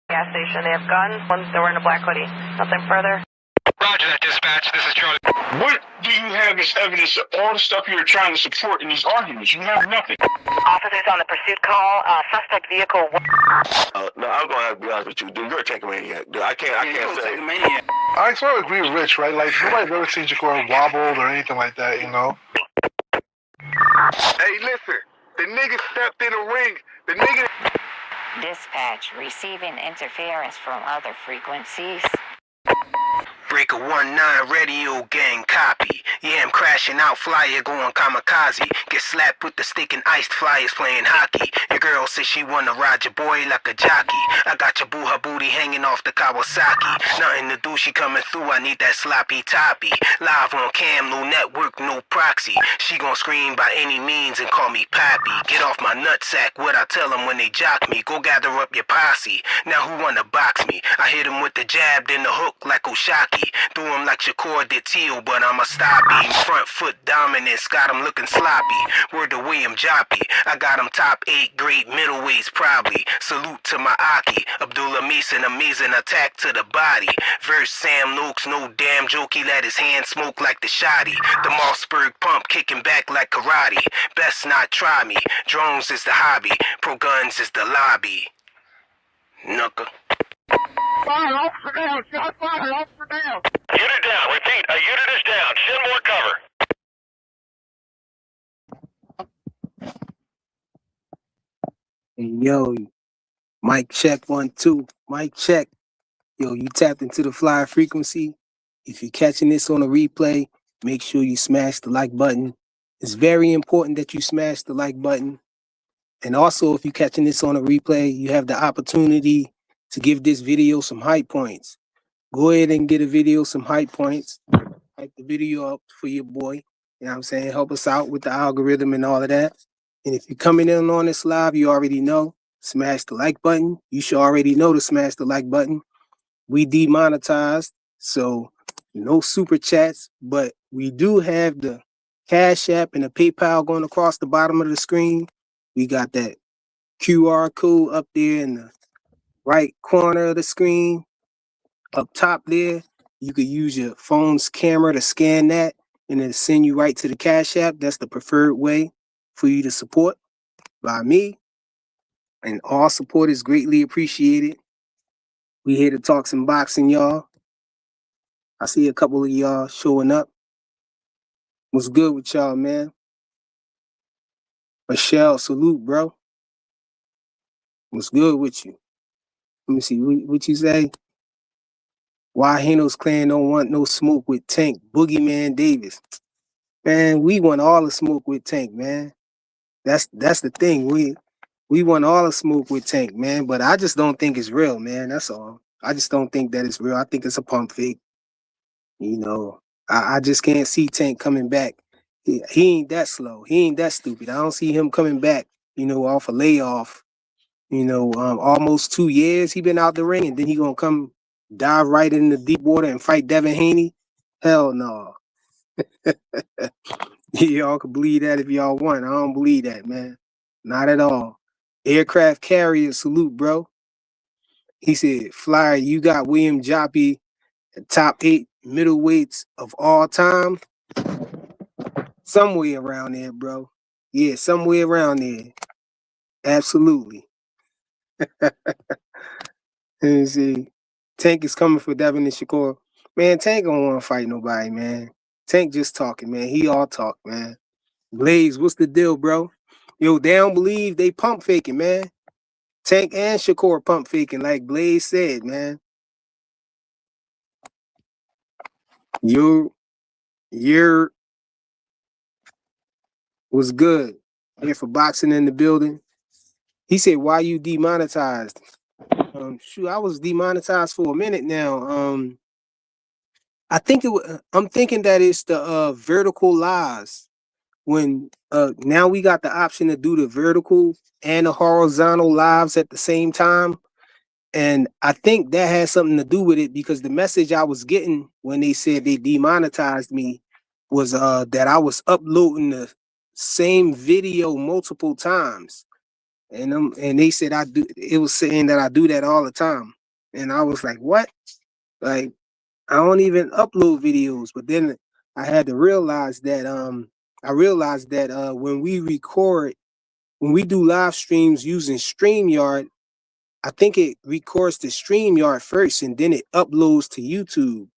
Gas station. They have guns. They're wearing a black hoodie. Nothing further. Roger that, dispatch. This is Charlie. What do you have as evidence of all the stuff you're trying to support in these arguments? You have nothing. Officers on the pursuit call. Suspect vehicle. No, I'm gonna have to be honest with you, dude. You're a tank maniac, dude. I can't say. Maniac. I sort of agree with Rich, right? Like nobody's ever seen Shakur wobbled or anything like that, you know. Hey, listen. The nigga stepped in the ring. The nigga. Dispatch, receiving interference from other frequencies. Breaker 1-9 radio gang copy. Yeah, I'm crashing out, flyer going kamikaze. Get slapped with the stick and iced flyers playing hockey. Your girl says she wanna ride your boy like a jockey. I got your boo, her booty hanging off the Kawasaki. Nothing to do, she coming through, I need that sloppy toppy. Live on cam, no network, no proxy. She gon' scream by any means and call me Pappy. Get off my nutsack, what I tell them when they jock me. Go gather up your posse. Now who wanna box me? I hit him with the jab, then the hook like Oshaki. Threw him like Shakur did Teal, but I'm a stop him. Front foot dominance, got him looking sloppy. Word to William Joppy, I got him top 8 great middleweights probably. Salute to my Aki, Abdullah Mason, amazing attack to the body. Verse Sam Noakes, no damn joke, he let his hand smoke like the shotty. The Mossberg pump kicking back like karate. Best not try me, drones is the hobby, pro guns is the lobby. Knucker. Fire, officer down. Shot fire, officer down. Unit down, repeat, a unit is down, send more cover. Hey, yo, mic check 1 2. Mic check. Yo, you tapped into the flyer frequency. If you're catching this on a replay, make sure you smash the like button. It's very important that you smash the like button. And also, if you're catching this on a replay, you have the opportunity to give this video some hype points. Go ahead and get a video some hype points. Hype the video up for your boy. You know what I'm saying? Help us out with the algorithm and all of that. And if you're coming in on this live, you already know, smash the like button. You should already know to smash the like button. We demonetized, so no super chats, but we do have the Cash App and the PayPal going across the bottom of the screen. We got that QR code up there in the right corner of the screen. Up top there, you could use your phone's camera to scan that and then send you right to the Cash App. That's the preferred way for you to support by me. And all support is greatly appreciated. We here to talk some boxing, y'all. I see a couple of y'all showing up. What's good with y'all, man? Michelle, salute, bro. What's good with you? Let me see, what you say? Why Hano's clan don't want no smoke with Tank, Boogeyman Davis. Man, we want all the smoke with Tank, man. That's the thing. We want all the smoke with Tank, man. But I just don't think it's real, man. That's all. I just don't think that it's real. I think it's a pump fake. You know, I just can't see Tank coming back. He ain't that slow. He ain't that stupid. I don't see him coming back, you know, off a layoff. You know, almost 2 years he been out the ring, and then he gonna come dive right in the deep water and fight Devin Haney? Hell no. Y'all can believe that if y'all want. I don't believe that, man. Not at all. Aircraft carrier, salute, bro. He said, Flyer, you got William Joppy, the top 8 middleweights of all time. Somewhere around there, bro. Yeah, somewhere around there. Absolutely. Let me see. Tank is coming for Devin and Shakur. Man, Tank don't want to fight nobody, man. Tank just talking, man. He all talk, man. Blaze, what's the deal, bro? Yo, they don't believe they pump faking, man. Tank and Shakur pump faking, like Blaze said, man. You're was good. Here for boxing in the building. He said, why you demonetized? Shoot, I was demonetized for a minute now. I think I'm thinking that it's the vertical lives. When now we got the option to do the vertical and the horizontal lives at the same time. And I think that has something to do with it, because the message I was getting when they said they demonetized me was that I was uploading the same video multiple times. And they said it was saying that I do that all the time. And I was like, what? Like, I don't even upload videos. But then I had to realize that when we record, when we do live streams using StreamYard, I think it records to StreamYard first and then it uploads to YouTube.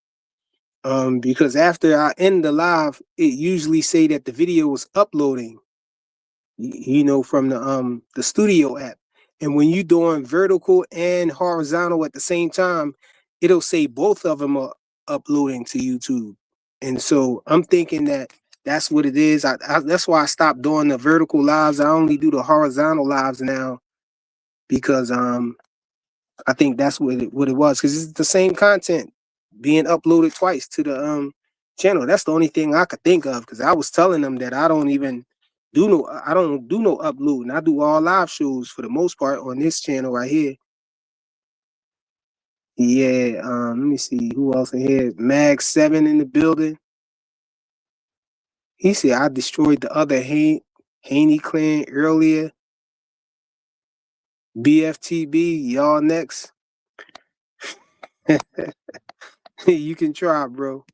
Because after I end the live, it usually say that the video was uploading, from the studio app. And when you doing vertical and horizontal at the same time, it'll say both of them are uploading to YouTube. And so I'm thinking that that's what it is. That's why I stopped doing the vertical lives. I only do the horizontal lives now because I think that's what it was, because it's the same content being uploaded twice to the channel. That's the only thing I could think of, because I was telling them that I don't do no uploading. I do all live shows for the most part on this channel right here. Yeah, let me see who else in here. Mag7 in the building. He said I destroyed the other Haney clan earlier. BFTB, y'all next. You can try, bro.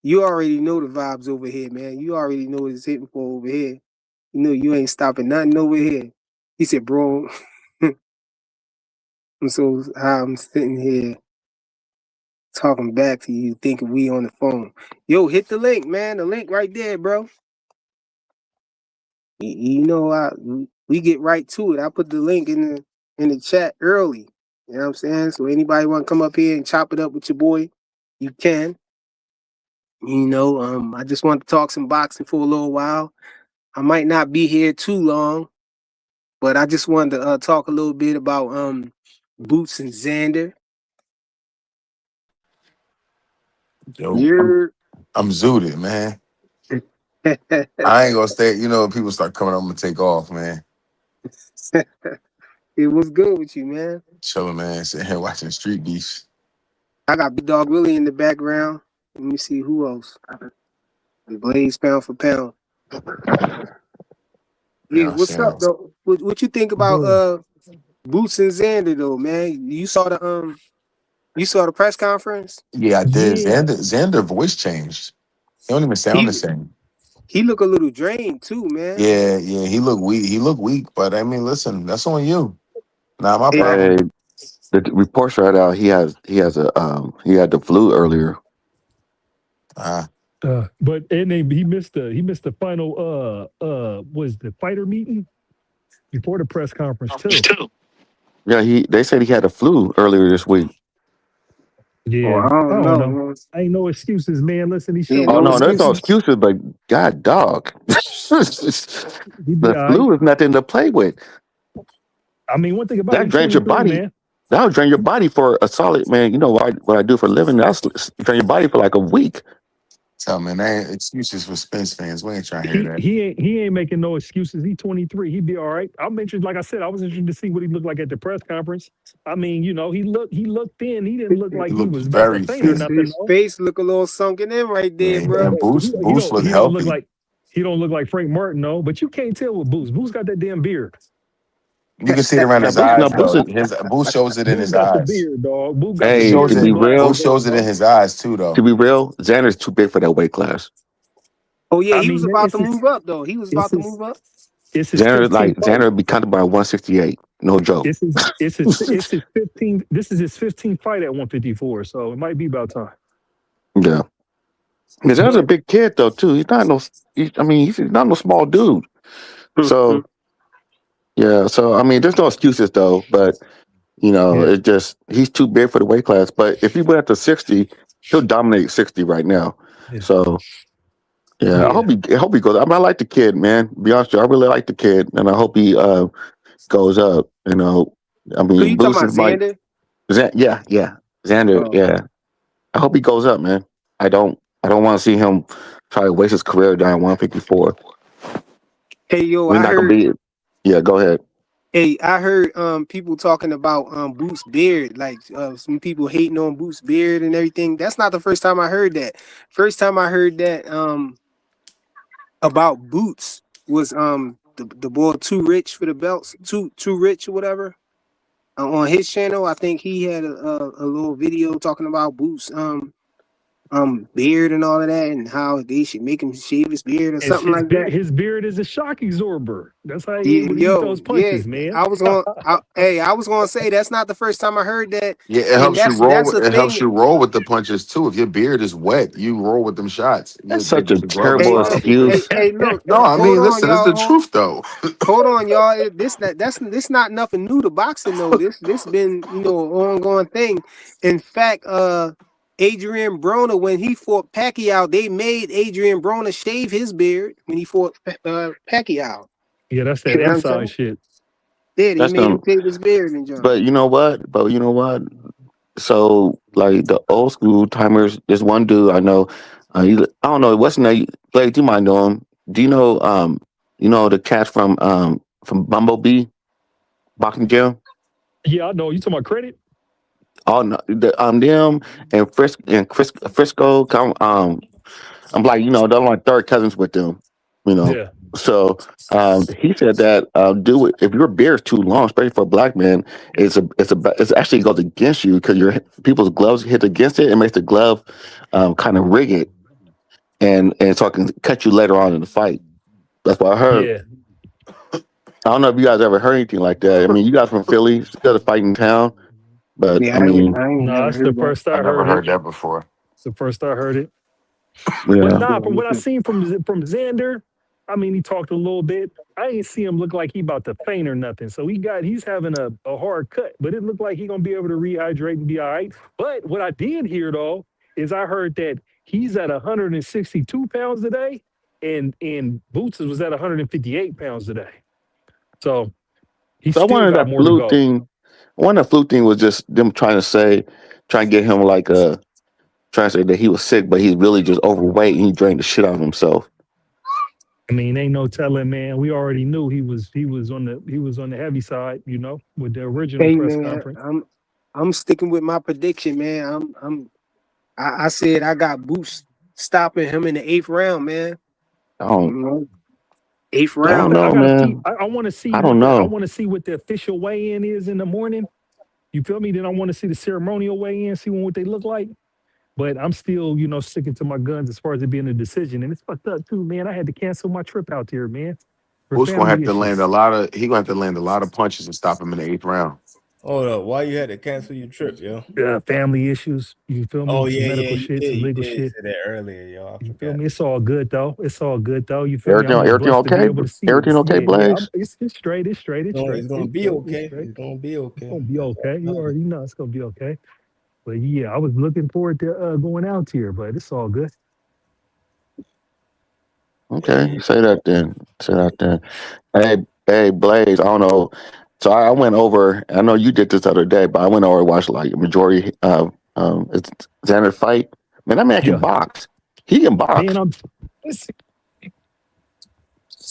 You already know the vibes over here, man. You already know what it's hitting for over here. You know you ain't stopping nothing over here. He said, bro, I'm sitting here talking back to you, thinking we on the phone. Yo, hit the link, man. The link right there, bro. We get right to it. I put the link in the chat early. You know what I'm saying? So anybody want to come up here and chop it up with your boy, you can. I just want to talk some boxing for a little while. I might not be here too long, but I just wanted to talk a little bit about Boots and Xander. Yo, I'm zooted, man. I ain't gonna stay. People start coming up, I'm gonna take off, man. It was good with you, man. Chilling, man. Sitting here watching Street Beefs. I got Big Dog Willie in the background. Let me see who else. And Blaze pound for pound. You Yeah, know what I'm what's up saying? though? What you think about Boots and Xander though, man? You saw the press conference? Yeah, I did. Yeah, Xander voice changed. He don't even sound the He same. he look a little drained too, man. Yeah, he looked weak. He looked weak, but I mean, listen, that's on you. Not my Hey, Hey, problem. the reports right out. He had the flu earlier. Uh, but he missed the final was the fighter meeting before the press conference too. Yeah, they said he had a flu earlier this week. Yeah, I I don't don't know, know. man. Ain't no excuses, man. Listen, he Yeah, showed Oh no up no, there's no today. excuses. excuses, but God dog. He be The all right. flu is nothing to play with. I mean, one thing about it, That he's drains your 23, body. man. That'll drain your body for a solid, man. You know what I do for a living? That's drain your body for like a week. tell man, that ain't excuses for Spence fans. We ain't trying to hear He that. he ain't he ain't making no excuses. He's 23. He'd be all right. I'm interested, like I said, I was interested to see what he looked like at the press conference. I mean, he looked thin. He didn't look He like he looked was about to very faint or fit. nothing. His No. face look a little sunken in right there, Yeah, bro. and Boost looked He don't look healthy. like Frank Martin, no. But you can't tell with Boost. Boost got that damn beard. You can see it around Now, his Boost, no, eyes Boost, though. His Boost shows it in Boost his got the eyes. beard, dog. Boost got the Boost hey, beard shows to and it. the be glasses, real, Boost don't shows you, it in bro? his eyes too, to though. be real, Xander's too big for that weight class. Oh yeah, I he was mean, about to move up though. He was it's about to his move up. it's his 15th fight. Xander would be counted by 168. No joke. It's his 15th. This is his 15th fight at 154. So it might be about time. Yeah. Because Xander's a But big kid though too. He's not no small dude. Mhm. So yeah, so I mean, there's no excuses though. But yeah, it just he's too big for the weight class. But if he went up to 60, he'll dominate 60 right now. yeah, So yeah, yeah. I hope he goes. I mean, I like the kid, man. To be honest with you, I really like the kid, and I hope he goes up. I Who you mean, talking Boost about, is my Xander? yeah, Xander, Oh. yeah. I hope he goes up, man. I don't want to see him try to waste his career down 154. Hey yo, We're I not gonna heard. be. Yeah, go ahead. Hey, I heard people talking about Boots beard, like some people hating on Boots beard and everything. That's not the first time I heard that. First time I heard that about Boots was the boy Too Rich for the belts, too rich or whatever. on his channel. I think he had a little video talking about Boots beard and all of that, and how they should make him shave his beard or It's something like that. his beard is a shock absorber. That's how he Yeah, able to eat yo, those yeah. punches, man. I was gonna say that's not the first time I heard that, Yeah, it and helps you roll. that's a It helps thing. you roll with the punches too. If your beard is wet, you roll with them shots. That's They such a get the glove and terrible Hey, stuff. excuse. look, No, I hold mean, on, listen, it's the y'all. truth though. Hold on, y'all. This not nothing new to boxing though. This been an ongoing thing. In fact, Adrian Broner, when he fought Pacquiao, they made Adrian Broner shave his beard when he fought Pacquiao. Yeah, that's You that know what I'm inside saying? shit. Yeah, they That's made him them. shave his beard and John. But you know what? So like the old school timers, there's one dude I know. I don't know what's his name. Blake, you might know him. Do you know the cat from Bumblebee boxing gym? Yeah, I know. You talking about credit? Oh no, them and Frisco. I'm like they're my third cousins with them. You know, Yeah. so he said that do it if your beard is too long, especially for a black man, it's actually goes against you because your people's gloves hit against it and makes the glove kind of rig it and so it can cut you later on in the fight. That's what I heard. Yeah. I don't know if you guys ever heard anything like that. I mean, you guys from Philly, you got a fight in town, but Yeah, I mean, I ain't No, never that's the heard that. first I I never heard heard it. that before. It's the first I heard it. But yeah. nah, from what I seen from Xander, I mean, he talked a little bit. I ain't see him look like he about to faint or nothing. So he's having a hard cut, but it looked like he gonna be able to rehydrate and be all right. But what I did hear though is I heard that he's at 162 pounds today, and Boots was at 158 pounds today. So he So I still wanted got that more to flu go. thing. I wanted that flu thing was just them trying to get him like trying to say that he was sick, but he's really just overweight and he drained the shit out of himself. I mean, ain't no telling, man. We already knew he was on the heavy side, with the original Hey press man, conference. I'm sticking with my prediction, man. I said I got Boots stopping him in the 8th round, man. I You don't, know, 8th I don't round. I know, gotta see. man. I want to see I what don't the I know. want to see what the official weigh-in is in the morning. You feel me? Then I want to see the ceremonial weigh-in, see what they look like. But I'm still, sticking to my guns as far as it being a decision. And it's fucked up too, man. I had to cancel my trip out there, man, for Who's gonna have family to land issues. a lot of? He gonna have to land a lot of punches and stop him in the 8th round. Hold up, why you had to cancel your trip, yo? Family issues. You feel me? Oh Some yeah, medical you shit, did. some You legal did shit. say that earlier, yo. I You feel forgot. me? It's all good though. It's all good though. You feel me? Everything, I'm just everything blessed to be okay? able to see Everything this. okay, Yeah. Blaze? It's straight. It's straight. It's straight. It's gonna It's be straight. It's okay. straight. It's gonna be It's okay. gonna be That's all okay. that You matters. already know it's gonna be okay. But yeah, I was looking forward to going out here, but it's all good. Okay, Yeah. say that then. Say that then. Hey, Blaze. I don't know. So I went over. I know you did this the other day, but I went over and watched like a majority of it's Xander fight. Man, that man can Yeah, box. He can man. box.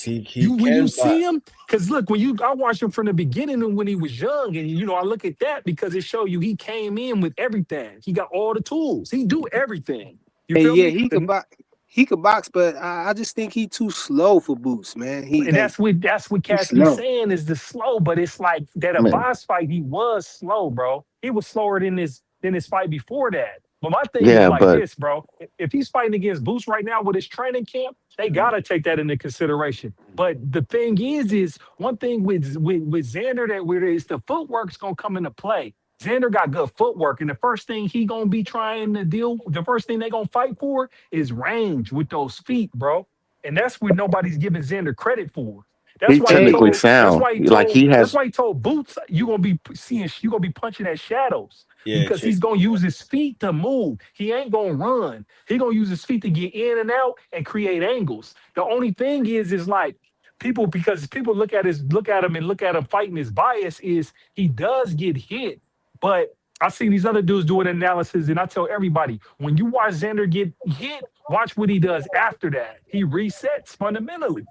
He You when you can see box. him, because look, I watched him from the beginning and when he was young, and I look at that because it showed you he came in with everything. He got all the tools. He do everything. You Hey, feel yeah, me? he could box. He could box, but I just think he too slow for Boots, man. And that's what He's cats be slow. saying is the slow, but it's like that a Man, boss fight, he was slow, bro. He was slower than his fight before that. But my thing is yeah, like but this, bro. If he's fighting against Boots right now with his training camp, they gotta take that into consideration. But the thing is one thing with Xander that where is the footwork's gonna come into play. Xander got good footwork, and the first thing he gonna be trying to deal, the first thing they gonna fight for is range with those feet, bro. And that's what nobody's giving Xander credit for. That's he why he Hey, technically told. That's sound why he like told. he That's has. why he told Boots you gonna be seeing. You gonna be punching at shadows Yeah, because check. he's gonna use his feet to move. He ain't gonna run. He gonna use his feet to get in and out and create angles. The only thing is like because people look at him and look at him fighting his bias is he does get hit, but I see these other dudes doing analysis, and I tell everybody when you watch Xander get hit, watch what he does after that. He resets fundamentally.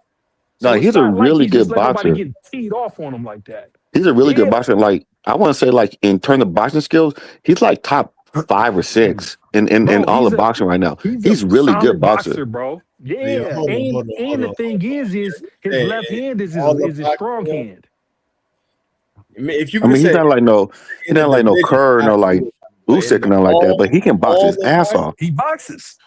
No, So it's he's a not like really he's just good letting nobody boxer. get teed off on him like that. He's a really good Yeah, boxer. Like I want to say, like in terms of boxing skills, he's like top 5 or 6 in bro, all the boxing right now. he's a He's really good solid boxer. boxer, bro. But yo, Yeah, hold on, and hold the on, thing hold on. is his Hey, left hand is his all the is his boxing, strong yo, hand. If you I could mean, he's say not like no, he's in the not like no division, Kerr, no like absolutely. But in Usyk, the or nothing like that. But he can box all his the ass boxing, off. He boxes.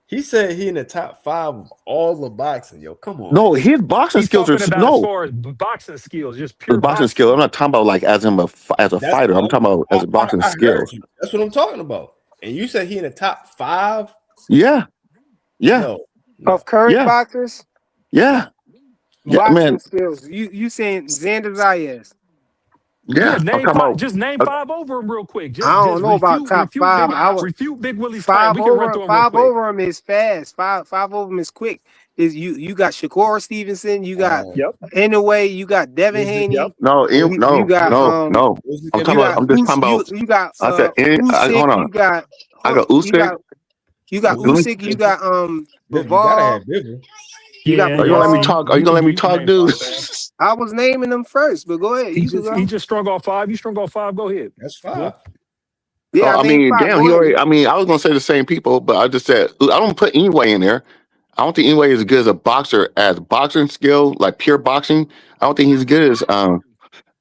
he said he in the top 5 of all the boxing. Yo, come on, No, man. his boxing He's skills are talking about as no far as boxing skills, just his pure boxing skill. boxing. I'm not talking about like as him as a That's fighter. I'm talking about as a boxing I heard skills. you. That's what I'm talking about. And you said he in the top 5? Yeah, yeah, No. Of current yeah, boxers, yeah, yeah, boxing man. skills. You saying Xander Zayas? Yeah, Yeah, I'm name talking five. about. Just name Uh, 5 over him real quick. I don't Just know about top five. I would refute Big Willie's claim. five We can run over through him real five quick. over him is fast. Five over him is quick. Is you got Shakur Stevenson, you got Yep. Anyway, you got Devin Yep. Haney, no, you no, got no, no. I'm talking you about. got I'm just talking about. You got I said, Usyk, hold on. I got Usyk. you got Let me. Usyk, you got You gotta Bivol, have Bivol. you got Yeah. Are you gonna let me Bivol. See, talk? Are you gonna let me you can talk, name dude? 5, fam. I was naming them first, but go ahead. He You could just go. he just strung off 5. You strung off 5. Go ahead. That's Go. 5. Yeah, Oh, I I named mean, five. damn, Go he ahead. already. I mean, I was gonna say the same people, but I just said I don't put Anyway in there. I don't think Anyway is as good as a boxer as boxing skill, like pure boxing. I don't think he's as good I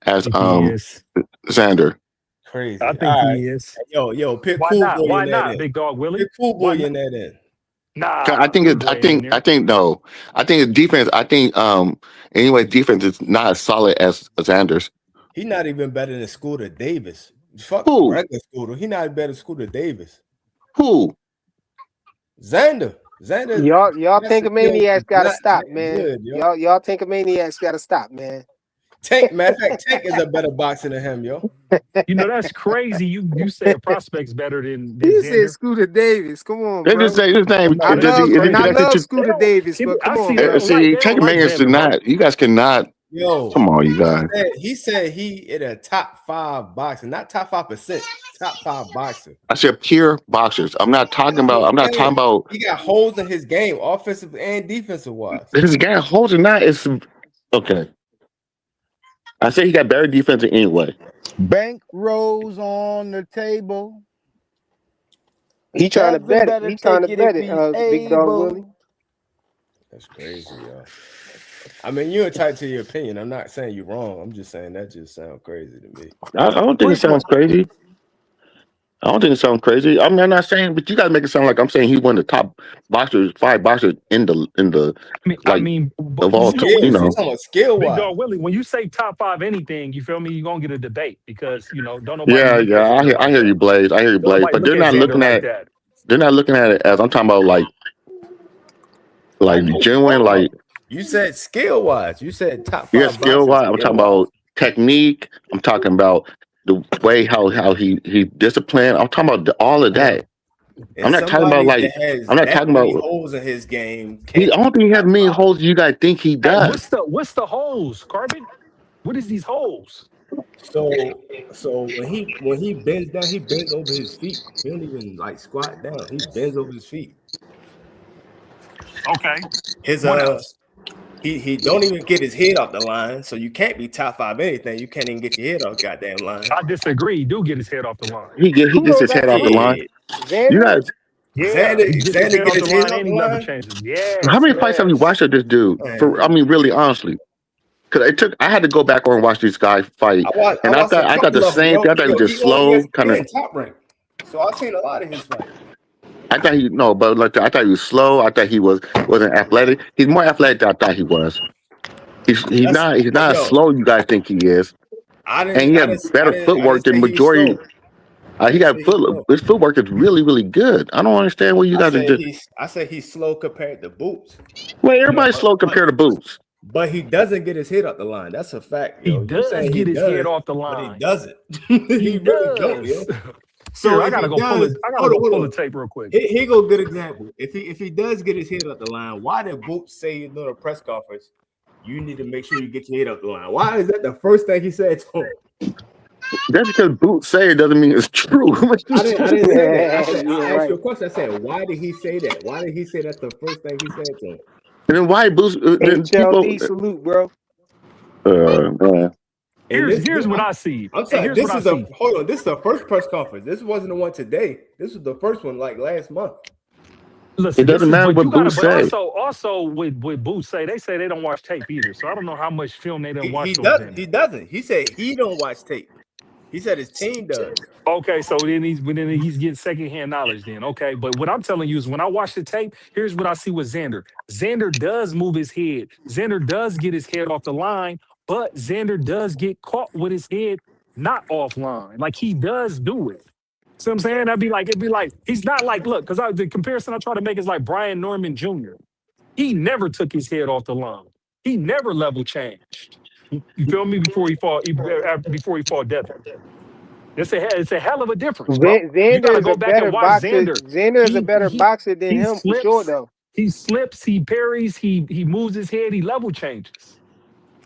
as think he is. Xander. I Crazy. think All right. he is. Yo, put Why Cool not? Boy Why in that not, in. Big Dog Willie? Put Cool Why Boy not? in that in. I Nah, think Cool it. I Boy ain't in think. I there. think no. I think his defense. I think Anyway defense is not as solid as Xander's. He not even better than Scooter Davis. Fuck Who? regular Scooter. He not better than Scooter Davis. Who? Xander. Y'all That's the skills Tankamaniacs is gotta not stop, that man. good, yo. Y'all Tankamaniacs gotta stop, man. Matter of fact, Tank is a better boxer than him, yo. You know that's crazy. You say a prospect's better than You said Xander. Scooter Davis. Come on, They just bro. say his name. I'm not Does he? Is he And I connected love to? They Scooter don't. Davis, but come I on, see. They bro. don't like. See, They don't take like Mangers to Xander, bro. not. You guys cannot. Yo, Come on, you guys. he said he in a top 5 boxer, not top 5%, top 5 boxer. I said pure boxers. I'm not talking That's what about. I'm not I'm saying. talking about. He got holes in his game, offensive and defensive wise. His guy holds or not. It's okay. I say he got better defense anyway. Bank rolls on the table. He trying to Devin bet it. better He trying to take it if bet it, he's Big Dog Willie. able. That's crazy, yo. I mean, you're entitled to your opinion. I'm not saying you're wrong. I'm just saying that just sounds crazy to me. I don't think it sounds crazy. I don't think it sounds crazy. I mean, I'm not saying, but you guys make it sound like I'm saying he's one of the top boxers, 5 boxers in the I like mean, of all. Skills. You He's know. talking about skill Big wise. Dog Willie, when you say top 5 anything, you feel me? You're gonna get a debate because don't nobody Yeah, look at yeah. Xander I like hear that. you, Blaze. I hear you, Don't Blaze. nobody But look they're at not Xander looking like at. that. They're not looking at it as I'm talking about like I know what you're genuine talking about. like You said skill wise. You said top 5 yeah skill boxers wise. I'm skill talking wise. about technique. I'm talking about the way how he disciplined. I'm talking about all of that. And I'm not talking about somebody that like has I'm not that talking many about. holes in his game I can't don't be think he has top many 5. holes you guys think he Hey, does. what's the holes, Carbon? What is these holes? So when he bends down, he bends over his feet. He don't even like squat down. He bends over his feet. Okay. His What else? he don't even get his head off the line, so you can't be top 5 anything. You can't even get your head off the goddamn line. I disagree. He do get his head off the line. He Who gets don't his got head his off the head? line. Yeah. You Xander? guys, Yeah, he gets his Xander head get off the his head line off and the he level line. changes. how Yes, many fights have you yes. watched of this dude? I mean, really, honestly, because I had to go back and watch these guys fight, I and watched a I thought the couple of them, same yo. thing. I thought he was He just on slow, kind of. ESPN Top Rank, so I've seen a lot of his fights. I thought he no, but like I thought he was slow. I thought he wasn't athletic. He's more athletic than I thought he was. He's not as Yo. slow you guys think he is, I and he had better didn't footwork than say he's majority. slow. He got his footwork is really really good. I don't understand what you guys are just. I say he's slow compared to Boots. Well, everybody's slow compared to Boots. But he doesn't get his head up the line. That's a fact, He yo. You does saying he get his head does, off the but he line. doesn't. He really don't, yo. does. So Here, I if gotta he go does, pull the tape real quick. Here go a good example. If he does get his head up the line, why did Boots say in the press conference, you need to make sure you get your head up the line? Why is that the first thing he said to him? That's because Boots say it doesn't mean it's true. I didn't say that. I said, Yeah, I asked right. you a question. I said, why did he say that? Why did he say that's the first thing he said to him? And then why Boots? Then people. HLD salute, bro. Man. Here's what I see. I'm saying Here's this what I is the see. hold on. This is the first press conference. This wasn't the one today. This was the first one like last month. It Listen, this doesn't is matter but you what gotta Boots but say. also with Boots they say they don't watch tape either. So I don't know how much film they didn't watch He on doesn't. Xander. He doesn't. He said he don't watch tape. He said his team does. Okay, so then he's getting secondhand knowledge then. Okay. But what I'm telling you is when I watch the tape, here's what I see with Xander. Xander does move his head. Xander does get his head off the line, but Xander does get caught with his head not offline. Like he does do it. See what I'm saying? It'd be like, he's not like, look, because the comparison I try to make is like Brian Norman Jr. He never took his head off the line. He never level changed. You feel me? Before he fought Devin. It's a hell of a difference, bro. You got Xander to is go a back and better watch boxer. Xander. Xander is a He better he boxer than he him for sure, slips, though. he parries, he moves his head, he level changes.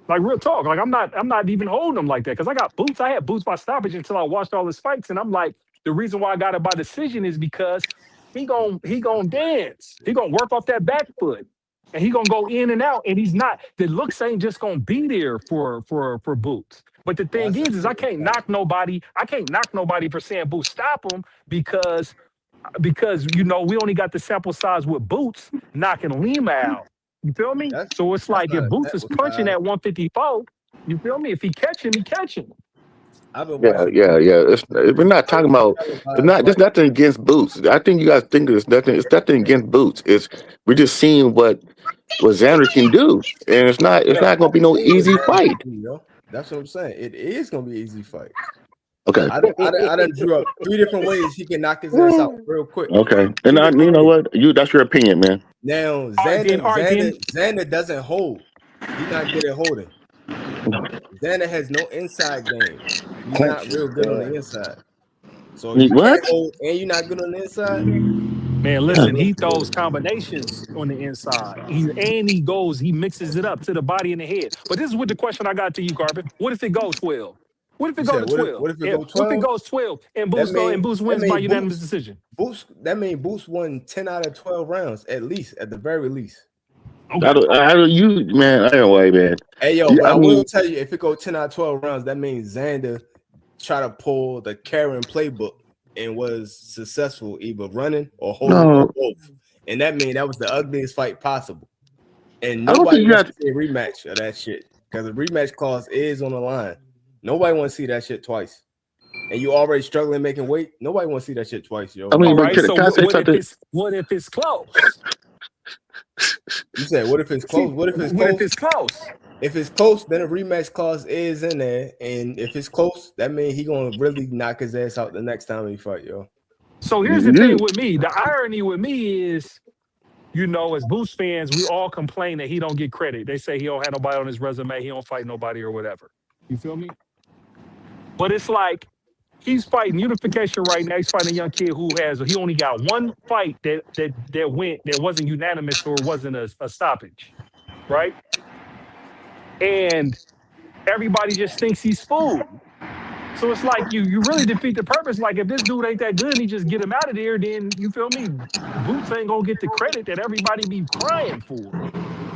Like real talk. Like I'm not even holding him like that because I got boots. I had boots by stoppage until I watched all his fights, and I'm like, the reason why I got it by decision is because he gon' dance. He gonna work off that back foot. And he gonna go in and out, and he's not. The looks ain't just gonna be there for Boots. But the thing is I can't knock nobody. I can't knock nobody for saying Boots stop him because we only got the sample size with Boots knocking Lima out. You feel me? So it's That's like not if a Boots is sample punching size. at 154, you feel me? If he catch him, he catch him. I've been Yeah, watching. yeah, yeah. We're not talking about. It's not. There's nothing against Boots. I think you guys think there's nothing. It's nothing against Boots. We're just seeing what Xander can do, and it's not. It's Yeah, not going to be no seeing what easy Xander fight. can do, yo. That's what I'm saying. It is gonna be an easy fight. Okay. I done drew up 3 different ways he can knock his ass out real quick. Okay. And 3 you different know ways. what? That's your opinion, man. Now Xander doesn't hold. He's not good at holding. Xander has no inside game. He's not real good on the inside. So if you What? can't hold and you're not good on the inside, Man, listen, he throws combinations on the inside. He mixes it up to the body and the head. But this is what the question I got to you, Carpet. What if it goes 12? What if it you go said to 12? what if it go What if it 12? goes 12 and That Boost wins by mean unanimous decision? Boost won 10 out of 12 rounds, at the very least. Okay. Man, anyway, man. Hey yo, Yeah, but I I mean, will tell you, if it go 10 out of 12 rounds, that means Xander try to pull the Karen playbook and was successful either running or holding or no, both. And that means that was the ugliest fight possible. And I don't think nobody you wants got. to see a rematch of that shit because the rematch clause is on the line. Nobody wants to see that shit twice. And you already struggling making weight. Nobody wants to see that shit twice, yo. I mean, All but right. So can I say what if something? it's close? You said, what if it's close? What if it's What if close? it's close? If it's close, then a rematch clause is in there. And if it's close, that means he gonna really knock his ass out the next time he fight, yo. So here's the thing with me. The irony with me is, as Boost fans, we all complain that he don't get credit. They say he don't have nobody on his resume, he don't fight nobody or whatever. You feel me? But it's like he's fighting unification right now. He's fighting a young kid he only got one fight that wasn't unanimous or wasn't a stoppage, right? And everybody just thinks he's fooled. So it's like you really defeat the purpose. Like if this dude ain't that good and he just get him out of there, then you feel me? Boots ain't gonna get the credit that everybody be crying for.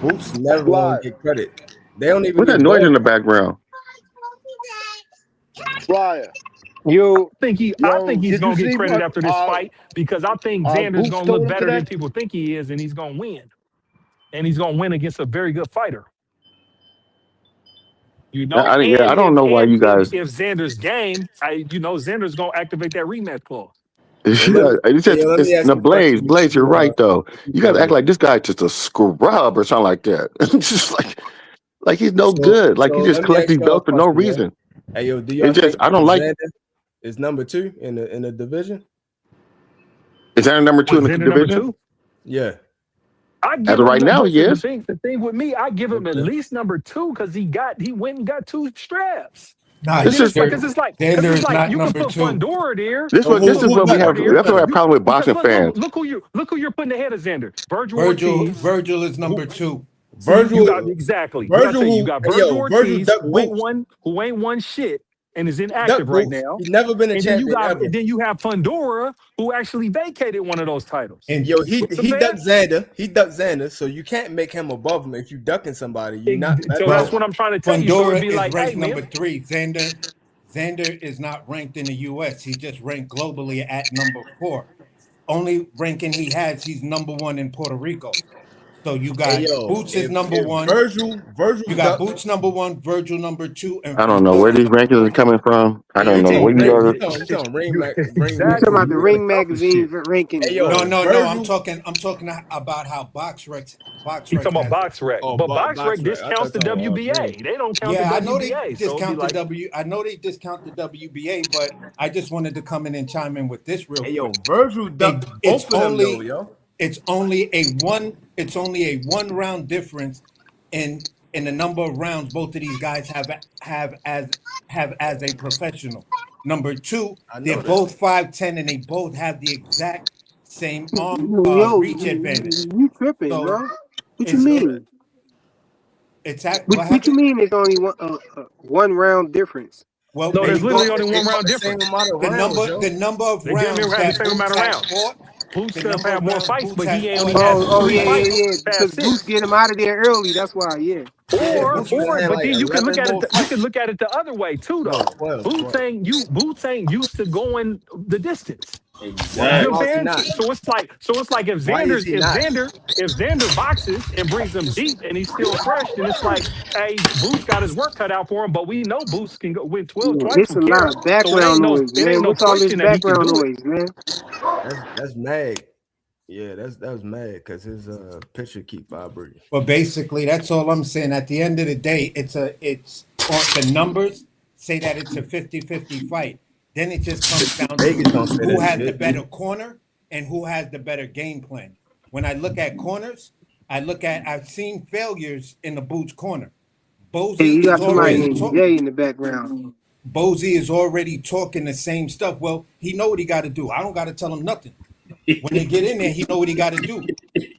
Boots never gonna get credit. They don't even What's that get noise in the blood. background? Flyer. I think he's Did you gonna get see credit what after this fight because I think Xander's Boots gonna look told him better than today? people think he is, and he's gonna win. And he's gonna win against a very good fighter. I And don't know why you guys. if Xander's game, Xander's gonna activate that rematch clause. Let me ask No, you a question. Blaze. You're right though. You guys act like this guy just a scrub or something like that. It's just like he's no good. Like he just let me collects ask these y'all a belts for no question, man. reason. Hey yo, do y'all It's just think I don't like. Xander is number 2 in the division? Is that number 2 in the Xander number division? 2? Yeah. I As give of him right now, he the is. thing with me, I give him at least number 2 because he went and got 2 straps. Nah, And then Xander is not you can number put 2. Fundora there. This So is what we have. who That's what I have problem with Because boxing fans. look who you're putting ahead of Xander. Virgil Virgil Ortiz. is number 2. See, you got Virgil, exactly. You Virgil got hey, Virgil yo, Virgil Ortiz, duck boots. who ain't won shit and is Duck inactive right boots. now. He's never been a And champion ever. then you have Fundora, who actually vacated one of those titles. And Yo, he saying? ducked Xander. He ducked Xander, so you can't make him above him if you ducking somebody. You're not better. So that's what I'm trying to tell you. So it'd Fundora be is like, hey ranked man, number 3. Xander is not ranked in the US. He's just ranked globally at number 4. only ranking he has, he's number 1 in Puerto Rico. So you got Boots is number 1. Virgil, you got Boots number 1, Virgil number 2, and I don't know where these rankings are coming from. I don't know where you you go. talking Ring You talking about the magazine. Ring magazine rankings? No. Virgil, I'm talking about how BoxRec He talking about has it. BoxRec, but BoxRec discounts the WBA. They don't count the I know they WBA. So it'd be like, I know they discount the WBA, but I just wanted to come in and chime in with this real quick. Virgil ducked both of them though, yo. It's only a 1 round difference in the number of rounds both of these guys have as a professional. Number 2, they're both 5'10" and they both have the exact same reach advantage. You tripping, So bro? What you mean? What you mean? It's only 1 round difference. Well, no, there's literally only 1 round difference. The number of They rounds damn near have the that same amount of Boots has rounds. fought. Boots could have had more fights, but he only Oh, had 3 yeah, fights. because Boots get him out of there early. That's why, Or, but then you can look at it. You can look at it the other way too, though. Boots ain't used to going the distance. Exactly. You know what I'm saying? So it's like if Xander boxes and brings him deep and he's still fresh, then it's like, hey, Boots got his work cut out for him, but we know Boots can go win 12 twice. It's a lot of background noise, man. What's all this background noise, man? That's mad. Yeah, that was mad because his picture keep vibrating. But basically, that's all I'm saying. At the end of the day, it's the numbers say that it's a 50-50 fight. Then it just comes down to who has the better corner and who has the better game plan. When I look at corners, I've seen failures in the Boots corner. You got somebody in the background. Bozy is already talking the same stuff. Well, he know what he got to do. I don't got to tell him nothing. When they get in there, he know what he got to do.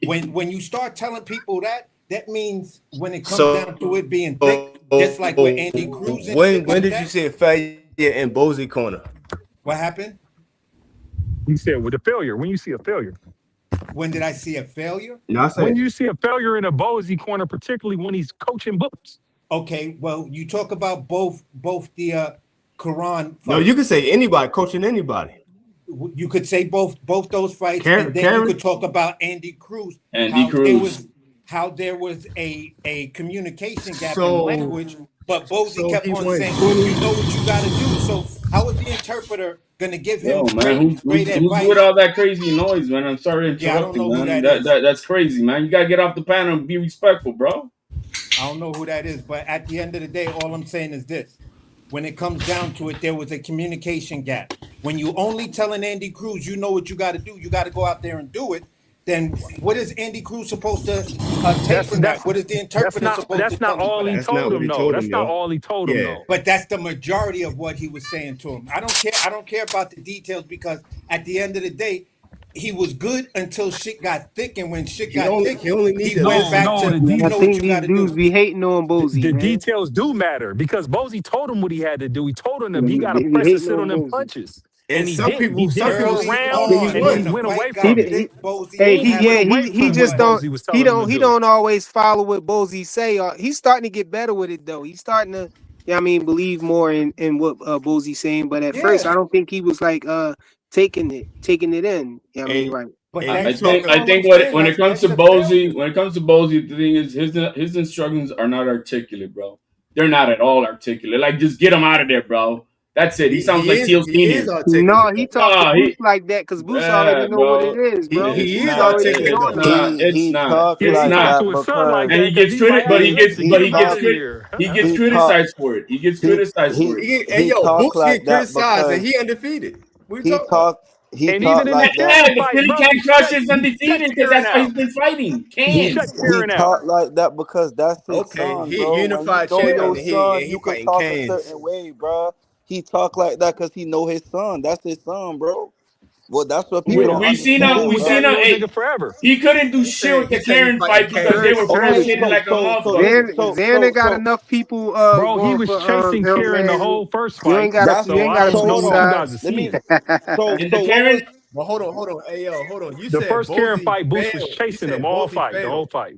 When you start telling people that means when it comes down to it being thick, just like with Andy Cruz. When did you see a failure in Bozy corner? What happened? You said with a failure. When you see a failure. When did I see a failure? No, I said when you see a failure in a Bozy corner, particularly when he's coaching Boots. Okay, well, you talk about both the Quran fights. No, you can say anybody coaching anybody. You could say both those fights, and then you could talk about Andy Cruz. How there was a communication gap in language, but Bozy kept on saying, "You know what you got to do." So how is the interpreter going to give him great advice? Who's with all that crazy noise, man? I'm sorry to interrupt you, man. That's crazy, man. You got to get off the panel and be respectful, bro. I don't know who that is, but at the end of the day, all I'm saying is this. When it comes down to it, there was a communication gap. When you only telling Andy Cruz, you know what you got to do, you got to go out there and do it, then what is Andy Cruz supposed to take from that? What is the interpreter supposed to do? That's not all he told him, though. That's not all he told him, though. But that's the majority of what he was saying to him. I don't care about the details because at the end of the day, he was good until shit got thick, and when shit got thick, he went back to you know what you got to do. Dudes be hating on Bozy. The details do matter because Bozy told him what he had to do. He told him he got to press and sit on them punches. And he didn't. He didn't around and he went away from it. He just don't always follow what Bozy say. He's starting to get better with it though. He's starting to believe more in what Bozy's saying. But at first, I don't think he was like taking it in. Right. But I think when it comes to Bozy, the thing is his instructions are not articulate, bro. They're not at all articulate. Like, just get him out of there, bro. That's it. He sounds like Teal Senior. No, he talks to Boots like that because Boots already know what it is, bro. He is articulate. It's not. And he gets criticized for it. He gets criticized for it. Hey, yo, Boots get criticized and he undefeated. He talk even like in that. fight, Billy can't crush his undefeated because that's why he's been fighting. He talk like that because that's his son, he bro. unified when you know champion. your son, He you can fighting talk Canes. a certain way, bro. He talk like that because he know his son. That's his son, bro. Well, that's what people don't understand. We seen him forever. He couldn't do shit with the Karen fight because they were frustrated like a motherfucker. Xander got enough people. Bro, he was chasing Karen the whole first fight. You ain't got to see. Well, hold on. Hey, yo, hold on. You the said first Karen fight, Boots failed. was chasing him all fight, the whole fight.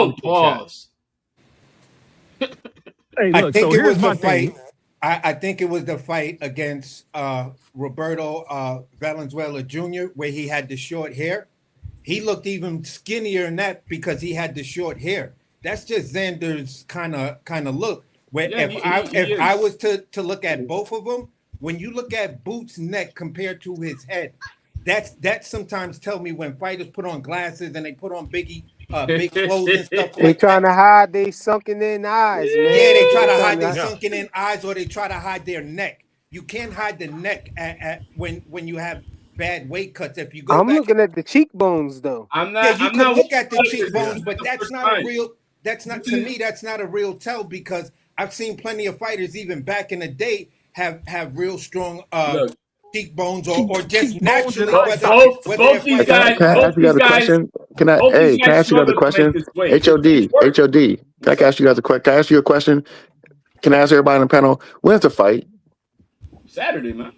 Oh, pause. Hey, I look. think So it here's was my a thing. fight. I think it was the fight against Roberto Valenzuela Jr. where he had the short hair. He looked even skinnier in that because he had the short hair. That's just Xander's kind of look. Where Yeah, if he I is. was to look at both of them, when you look at Boots' neck compared to his head, that sometimes tell me when fighters put on glasses and they put on big clothes and stuff They like trying that. to hide they sunken in eyes, Yeah, they man. try They to trying hide their to. sunken in eyes, or they try to hide their neck. You can't hide the neck when you have bad weight cuts. If you go I'm back, looking at the cheekbones though. yeah, you I'm could not look with at the you, brothers. This cheekbones, is the but that's first not a time. real. That's not This to is me. That's not a real tell because I've seen plenty of fighters even back in the day have real strong look. cheekbones or just Cheekbones and naturally eye whether sockets. they're Hey, fighting can I females. ask you guys a question? Both these Can I guys ask you guys a struggle to make question? this weight. It HOD, takes work. HOD. Can I ask you guys a question? Can I ask you a question? Can I ask everybody on the panel? When's the fight? Saturday, man.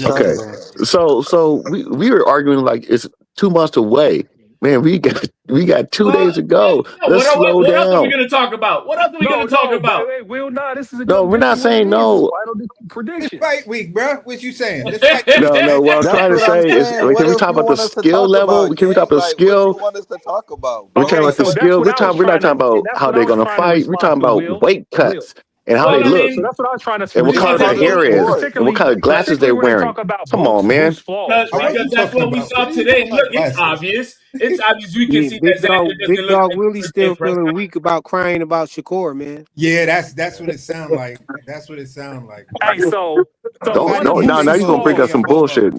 Okay. Saturday. So we were arguing like it's 2 months away. Man, we got 2 days to go. Yeah, Let's slow what else are we down. gonna talk about? What else are we No, gonna talk no, but about? hey, Will not. This is a No, good. we're This is not what saying it is. It's no. final This predictions. fight week, bro. What you saying? This fight week, No. man. What I'm That's trying to what I'm say is, saying. like, What can we else talk you about the want us to skill talk level? about, Can we talk gang? about the Like, what you skill? want us to talk about, We're bro? talking Okay, about the So so that's skill. what I was We're not trying to. talking about That's how what I they're was gonna trying to fight. We're respond talking to. about weight Will, cuts and how they Well, I Will. look So mean, that's what I was trying to and what We respond color can to. their talk about hair the is sport. and what Particularly, kind of glasses they're when they wearing. talk about Come on, Boots man. flaws, what right? are you because that's talking what we about? What saw are you talking today. about Look, it's glasses? obvious. It's obvious. We can Yeah, see that Xander Big doesn't look dog like Willie the first day still of press feeling conference. weak about crying about Shakur, man. Yeah, that's what it sound like. That's what it sound like, man. Hey, so Don't one Somebody of don't get now Big now Boots's you're gonna Dog bring up Willie flaws. a some Bovo. bullshit.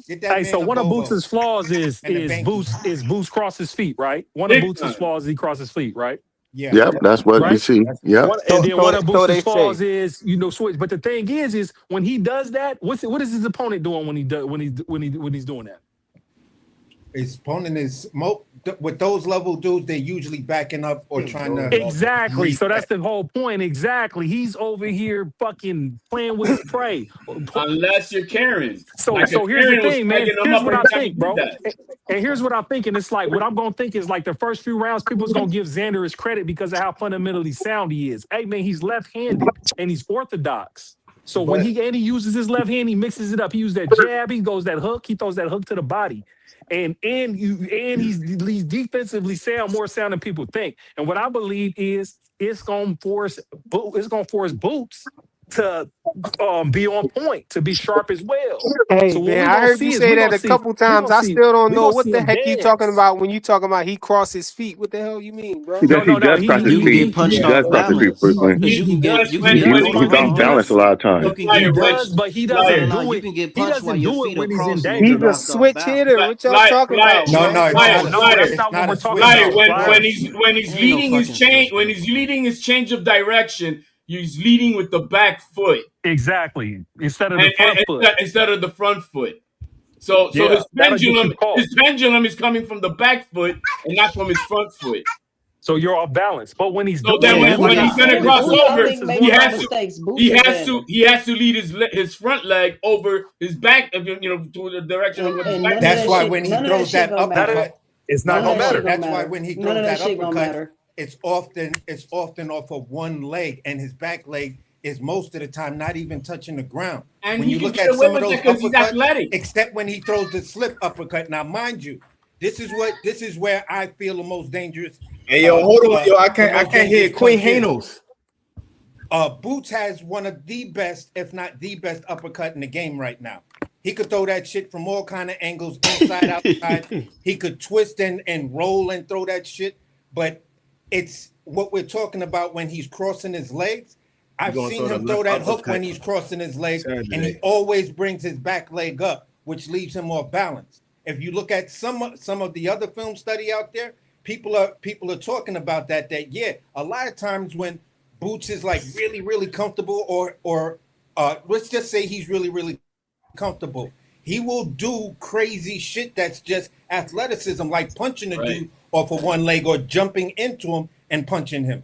Get that Hey, so man a one of Bovo Boots's flaws and a is Banky. Boots crosses feet, right? One of Big Boots's time. flaws is he crosses feet, right? Yeah, Yep, that's what we Right. see. that's Yep. One and So, then so, one they, of so Boots's they say. flaws is switch. But the thing is when he does that, what is his opponent doing when he does when he's doing that? his opponent is with those level dudes. They're usually backing up or trying to Exactly. So that's reset. the whole point. Exactly. He's over here fucking playing with his prey. Unless you're Karen. So Like if so here's the Karen was thing, man. striking him Here's up what every I time he think, did bro. that. And here's what I'm thinking. It's like what I'm gonna think is like the first few rounds, people's gonna give Xander his credit because of how fundamentally sound he is. Hey man, he's left-handed and he's orthodox. So when But he uses his left hand, he mixes it up. He uses that jab, he goes that hook, he throws that hook to the body. He's defensively sound, more sound than people think. And what I believe is it's gonna force Boots to be on point, to be sharp as well. Hey So what man, we're I gonna heard you see is say that a couple times. I still don't we're know gonna what see the him heck you talking dance. about when you talking about he crossed his feet. What the hell you mean, He bro? does. No, He no, no. does cross his You can feet. get He punched does off cross his feet balance frequently. because He does you can when get when He's hold he on, he's hold when on, off he hold on. balance does a lot of You times. can He get does, punched. but he No, no, doesn't no. do You it. can get He punched while doesn't your do it feet are when he's in crossed and you danger, He's get a though. knocked off switch hitter. balance. What y'all talking about, no, bro? no, it's No, not a no, switch. that's It's not what not we're a talking switch. Fly about, It's Fly. when he's Ain't no leading his fucking switch, when bro. he's leading his change of direction, he's leading with the back foot Exactly. Instead of the and front foot. instead of the front foot. So Yeah, that'll get you caught. his pendulum is coming from the back foot and not from his front foot. So you're off balance. But when he's So then doing Yeah, it, that's why when y'all. he's gonna this cross is over, this is one of the points. he has to lead his front leg over his back, to the direction of what his back leg That's is. why when he throws that That is, uppercut, it's not gonna matter. that's why when he throws that uppercut, it's often off of one leg, and his back leg is most of the time not even touching the ground. And When he you can look get at away some of with those that because he's uppercuts, athletic. except when he throws the slip uppercut. Now, mind you, this is where I feel the most dangerous. Hey, yo, hold on, yo. I The most can't hear dangerous Queen punch is. Hanos. Boots has one of the best, if not the best, uppercut in the game right now. He could throw that shit from all kind of angles, inside, outside. He could twist and roll and throw that shit. But it's what we're talking about when he's crossing his legs. I've seen him throw that hook when he's crossing his legs, and he always brings his back leg up, which leaves him off balance. If you look at some of the other film study out there, people are talking about that yeah, a lot of times when Boots is like really, really comfortable, or let's just say he's really, really comfortable, he will do crazy shit that's just athleticism, like punching a dude off of one leg or jumping into him and punching him.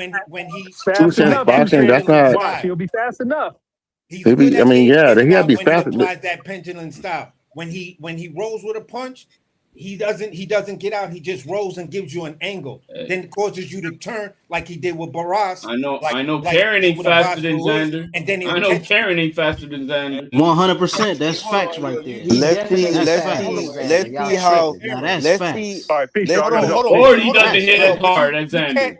when he Fast saying enough. He's boxing, that's pendulum not. watch. He'll style. be fast enough. He's good Maybe I at mean, being yeah, in he and had to out be when he fast. applies that pendulum style. When he rolls with a punch, he doesn't get out. He just rolls and gives you an angle, then causes you to turn like he did with Barras, I know like Karen he did ain't with faster Abbas than Ruiz, Xander. and then he'll I know catch you. Karen ain't faster than Xander. 100%. That's facts right there. He's Let's see. definitely Let's faster than see. Xander. Let's Y'all see how. tripping. Now that's Let's see. facts. All right, peace, Let's y'all. I gotta see. go. Or he Hold doesn't on. hit That's as facts. hard as You can't Xander.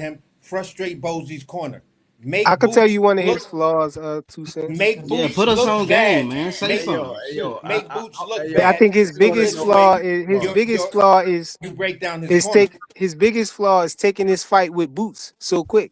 him, frustrate Bosey's corner. I Make could tell Boots you one of his look flaws, 2 cents. make Yeah, Boots put us look on game, bad. man. Say Make something. shoot, make Boots look I bad. think his So biggest this flaw way, is his you're, biggest flaw is you break down his corner. his biggest flaw is taking this fight with Boots so quick.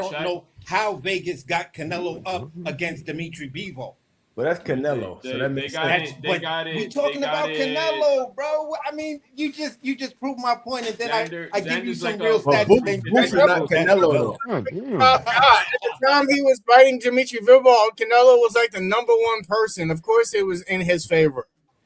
don't Shaq. know how Vegas got Canelo up against Dimitri Bivol. But that's Canelo, so that They makes got sense. it. They got it. We talking They got about it. Canelo, bro. I mean, you just proved my point, and then I give you Xander's some like real a But stats, and then you Boots say, is "Oh, not that's Canelo Canelo." though. At the time he was fighting Dimitri Bivol, Canelo was like the #1 person. Of course, it was in his favor.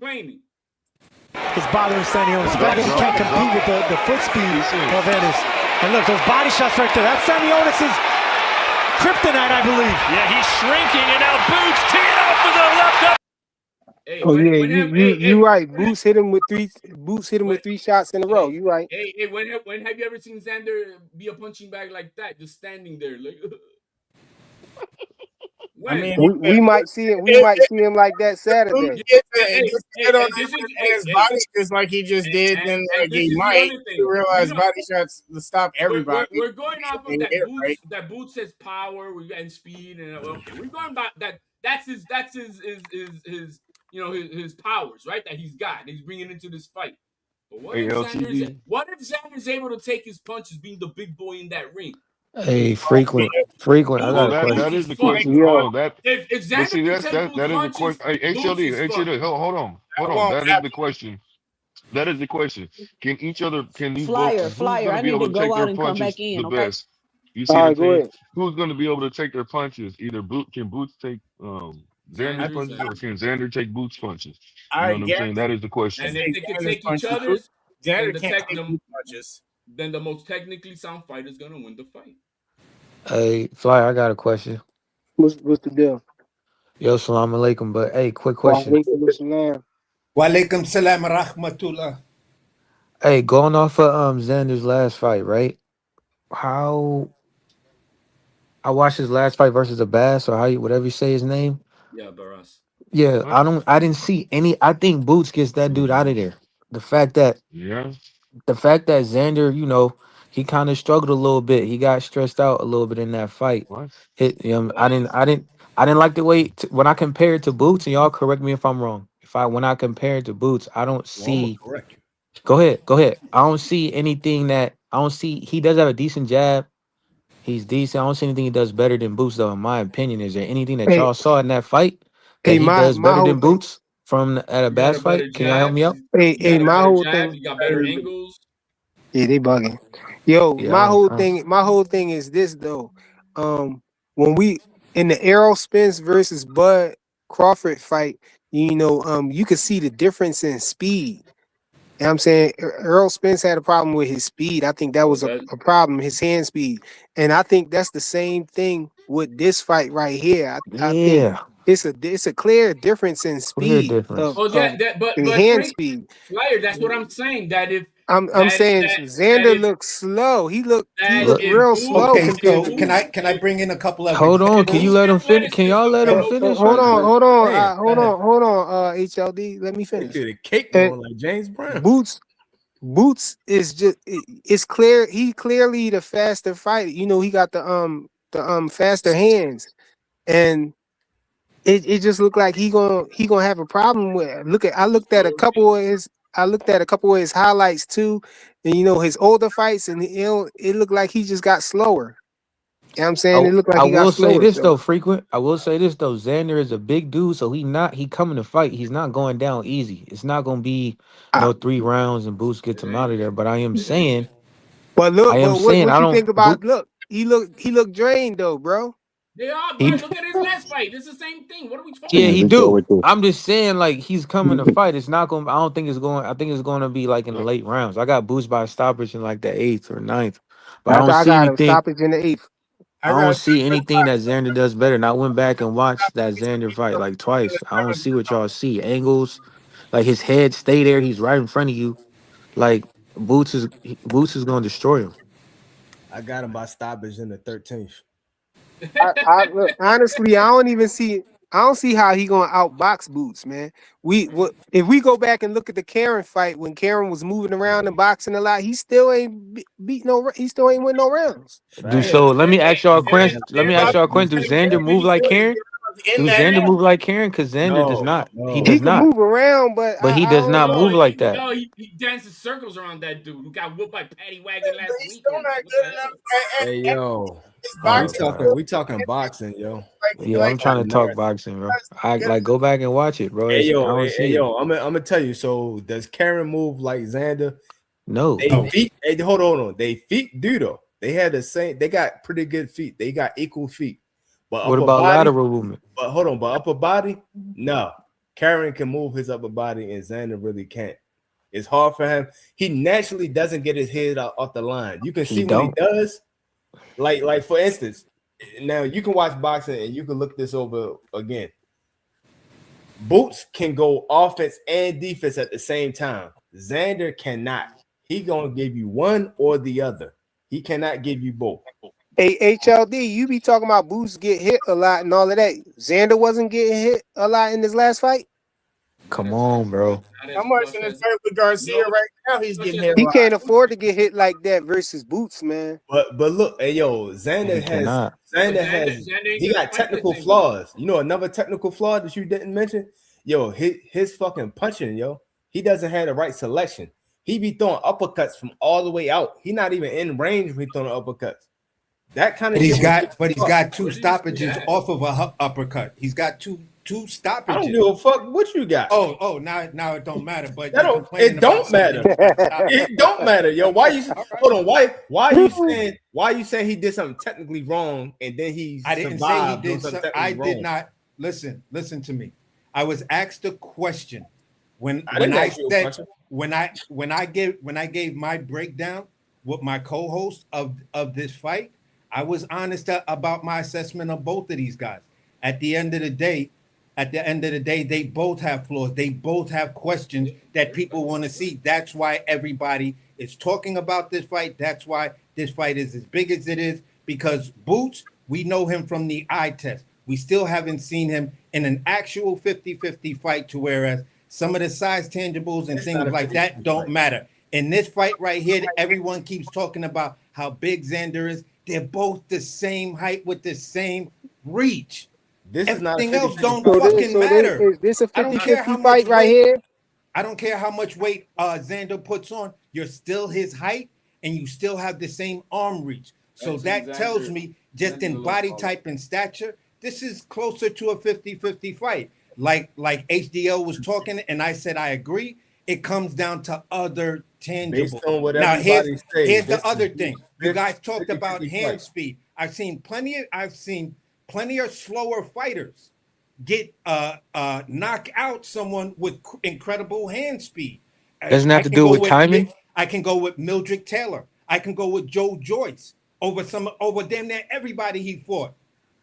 complaining. It's bothering Sanionis. Vegas can't compete with the foot speed of Ennis. And look, those body shots right there. That's Sanionis' kryptonite, I believe. Yeah, he's shrinking, and now Boots tee it off with the left up. Hey, you right. Boots hit him with three shots in a row. You right. Hey, when have you ever seen Xander be a punching bag like that, just standing there like? I mean, We might see it. We might see him like that Saturday. Just sit on his body just like he just did, then like this he is the might other thing. realize body shots to stop everybody. We're going off of And that it, right? boots. That boots says power and speed, and okay, we're going by that. That's his his powers, right? That he's got. He's bringing into this fight. But Hey, LTD. what if Xander's able to take his punches, being the big boy in that ring? Hey, frequent. I Well, got a that question. is the Fucked. question. Hold on, If but Xander see, can take Boots' that is the punches, question. Hey, Boots is fucked. Hold on. Won't That is the happen. question. That is the question. Can these both? Flyer, Who's flyer. going to I be need able to to go take out their and come back punches the in, okay? best? You All see what I'm right, go saying? ahead. Who's going to be able to take their punches? Either can Boots take Xander's Xander, punches, or can Xander take Boots' punches? You know I what I'm saying? guarantee That is the question. and if they can Xander's take each punches. other's, then Xander can't take these punches. then the most technically sound fighter is gonna win the fight. Hey, Fly, I got a question. What's the deal? Yo, salam alaikum. But hey, quick Wa question. alaikum assalam. Walaikum salam rahmatullah. Hey, going off of Xander's last fight, right? How I watched his last fight versus the Bass, or whatever you say his name. Yeah, Barras. Yeah, What? I didn't see any. I think Boots gets that dude out of there. The fact that Yeah. Xander, he kind of struggled a little bit. He got stressed out a little bit in that fight. What? What? I didn't like the way when I compare it to Boots, and y'all correct me if I'm wrong. When I compare it to Boots, I don't Well, I'm gonna see. correct you. Go ahead. I don't see anything that I don't see. He does have a decent jab. He's decent. I don't see anything he does better than Boots, though. In my opinion, is there anything that Hey, y'all saw in that fight that hey, he my does my better whole than thing. Boots at a You got Bass a better fight? Can y'all help jab. me out? You got a My better whole jab. thing. You got better angles. Yeah, they bugging. Yo, Yeah, I don't. my whole thing is this though. When we in the Errol Spence versus Bud Crawford fight, you could see the difference in speed. You know what I'm saying Errol Spence had a problem with his speed. I think that Oh, was that a problem, his hand speed. And I think that's the same thing with this fight right here. I think Yeah, it's a clear difference in clear speed difference. Oh yeah, in but hand Frank speed. Flyer. That's what I'm saying. I'm saying That Xander looks looks slow. He that looked Look, if real Boots slow Okay, compared if so to. can Boots I bring in a couple of hold on. Can you examples? let him finish? Can y'all let him finish right quick? Hold on. Damn, HLD, let me they finish. could have cake Uh, on like James Brown. Boots is just it's clear he clearly the faster fighter. He got the faster hands, and it just looked like he gonna have a problem with. I looked at a couple of his highlights too, and his older fights, and it looked like he just got slower. You know what I'm saying? It looked like I he got will say slower. this So though, frequent. I will say this though. Xander is a big dude, so he coming to fight. He's not going down easy. It's not gonna be I, no 3 rounds and Boots gets it him out ain't. of there. But It ain't. but what I you don't think about? Boot. Look, he looked drained though, bro. They are, He but look at his last fight. It's the same thing. What are we Yeah, talking Yeah, he we about? go do. with this. I'm just saying, like, he's coming to fight. It's not going. I don't think it's going. I think it's going to be like in the late rounds. I got Boots by stoppage in like the 8th or ninth, but I don't I see got a anything. stoppage in the eighth. I don't see anything that Xander does better. And I went back and watched that Xander fight like twice. I don't see what y'all see. Angles, like his head stay there. He's right in front of you. Like Boots is going to destroy him. I got him by stoppage in the 13th. I look honestly, I don't see how he gonna outbox Boots, man. If we go back and look at the Karen fight when Karen was moving around and boxing a lot, he still ain't beat no. He still ain't win no rounds. Do Facts. Yeah, so. Let me ask y'all a question. Let me ask Facts. y'all a question. Do Xander move like Karen? Do In that Xander move like Karen? Because Xander does No, not. He no. he does can not. move around, but But he I does don't not no, move know. like that. he dances circles around that dude who got whooped by Patty Wagon last He's still weekend. not What the good enough. hell? Hey yo, His Oh boxing God. skills, we talking boxing, yo. Yeah, I'm Like trying to talk not. boxing, bro. I like go back and watch it, bro. I don't Hey see it. yo, I'm gonna tell you. So does Karen move like Xander? No. They feet. Hey, hold on. They feet do though. They had the same. They got pretty good feet. They got equal feet, but What upper about body. lateral movement? But hold on. But upper body, no. Karen can move his upper body, and Xander really can't. It's hard for him. He naturally doesn't get his head off the line. You can He see when he don't. does. Like for instance, now you can watch boxing and you can look this over again. Boots can go offense and defense at the same time. Xander cannot. He gonna give you one or the other. He cannot give you both. Hey, HLD, you be talking about Boots get hit a lot and all of that. Xander wasn't getting hit a lot in his last fight. Come on, bro. How much in his fight with Garcia right now? He's getting hit a He lot. can't afford to get hit like that versus Boots, man. But look, hey yo, He cannot. Xander he got technical flaws. You know another technical flaw that you didn't mention? Yo, his fucking punching, yo. He doesn't have the right selection. He be throwing uppercuts from all the way out. He not even in range when he throwing uppercuts. That kind of But shit. he's got two stoppages off of a uppercut. He's got two stoppages. I don't give a fuck what you got. Oh, now it don't matter. But It don't matter. It don't matter, yo. Why you hold on? Why you saying he did something technically wrong and then he I didn't say he did something. I did not listen to me. I was asked a question when I gave my breakdown with my co-host of this fight. I was honest about my assessment of both of these guys. At the end of the day, they both have flaws. They both have questions that people want to see. That's why everybody is talking about this fight. That's why this fight is as big as it is, because Boots, we know him from the eye test. We still haven't seen him in an actual 50-50 fight, to whereas some of the size tangibles and things like that don't matter. In this fight right here, everyone keeps talking about how big Xander is. They're both the same height with the same reach. Everything else don't fucking matter. Is this a I don't care 50-50 how much fight right here? I don't care how much weight Xander puts on. You're still his height, and you still have the same arm reach. So that tells me, just in body type and stature, this is closer to a 50-50 fight. Like HDL was talking, and I said I agree. It comes down to other tangibles. Based on what Now everybody says, here's the other thing. You guys talked about hand speed. I've seen plenty of slower fighters get knock out someone with incredible hand speed. Doesn't have to do with timing. I can go with Mildred Taylor. I can go with Joe Joyce over damn near everybody he fought,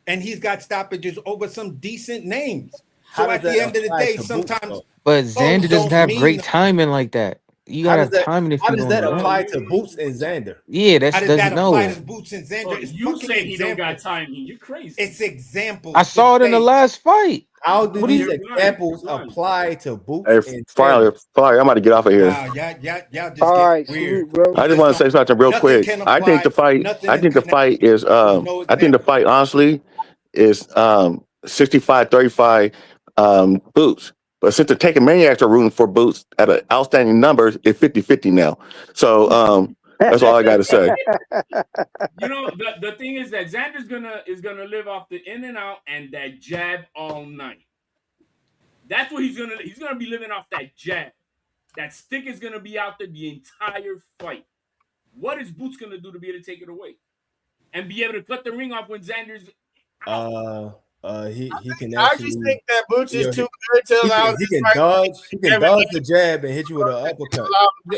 and he's got stoppages over some decent names. So at the end of the day, sometimes. But Xander doesn't have great timing like that. You gotta have timing if how you does don't that know. apply to Boots and Xander? Yeah, that's How does that apply no. to Boots and Xander? Oh, It's you fucking say he don't got examples. timing. You crazy. It's examples. I saw it in the last fight. How do What these do examples apply to Boots Hey, and Fire, I'm about to get off of here. Wow, y'all just All get right, weird. salute, bro. I just want to say something real Nothing quick. can I think the apply, fight. nothing I is think the fight is. no I think the fight honestly is 65-35 Boots. But since the Taking Maniacs are rooting for Boots at an outstanding numbers, it's 50-50 now. So that's all I got to say. You know, the thing is that Xander's gonna live off the in and out and that jab all night. That's what he's gonna be living off that jab. That stick is gonna be out there the entire fight. What is Boots gonna do to be able to take it away and be able to cut the ring off when Xander's out? He can I actually. just think that Boots is you know, too good to allow he can dodge. He can dodge the jab and hit you with an uppercut.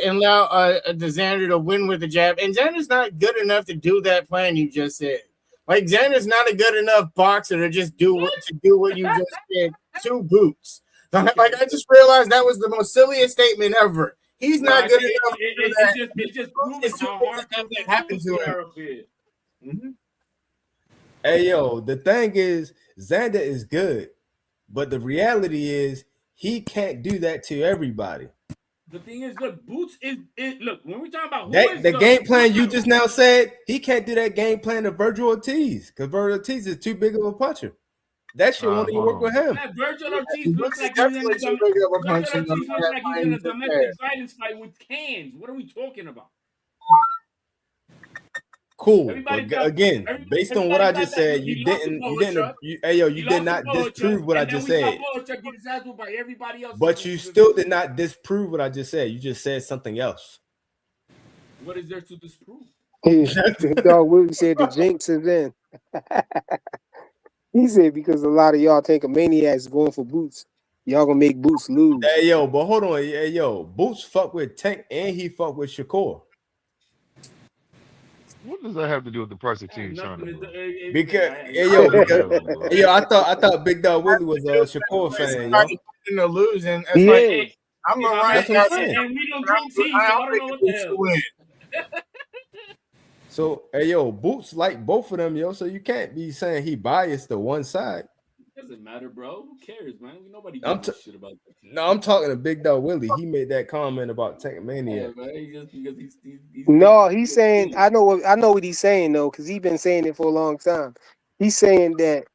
allow the Xander to win with the jab. And Xander's not good enough to do that plan you just said. Like Xander's not a good enough boxer to just do what you just said to Boots. Like I just realized that was the most silliest statement ever. He's not good enough to do that. It's just proving how hard that happened to him. Mm-hmm. Hey yo, the thing is, Xander is good, but the reality is he can't do that to everybody. The thing is, look, Boots is look when we talk about The game plan you just now said, he can't do that game plan to Virgil Ortiz because Virgil Ortiz is too big of a puncher. That shit won't even work with him. Yeah, Virgil Ortiz looks like he's in a domestic violence fight with cans. What are we talking about? Cool. But again, based on what I just said, you did not disprove what I just said. But you still did not disprove what I just said. You just said something else. What is there to disprove? Dog Willie said the jinx is in. He said because a lot of y'all think a maniac's going for Boots. Y'all gonna make Boots lose. Hey yo, but hold on. Hey yo, Boots fuck with Tank and he fuck with Shakur. What does that have to do with the price of team trying to Because I thought Big Dog Willie was a Shakur fan, yo. Losing. Yeah. I'm a right That's what I'm saying. And we don't drink tea, so I don't know what the hell. So, hey, yo, Boots like both of them, yo. So you can't be saying he biased to one side. Doesn't matter, bro. Who cares, man? Nobody I'm gives t- a shit about that. no, I'm talking to Big Dog Willie. He made that comment about Tank Yeah, Maniac. man. Just because he's big. No, he's saying I know what he's saying though, because he's been saying it for a long time. He's saying that,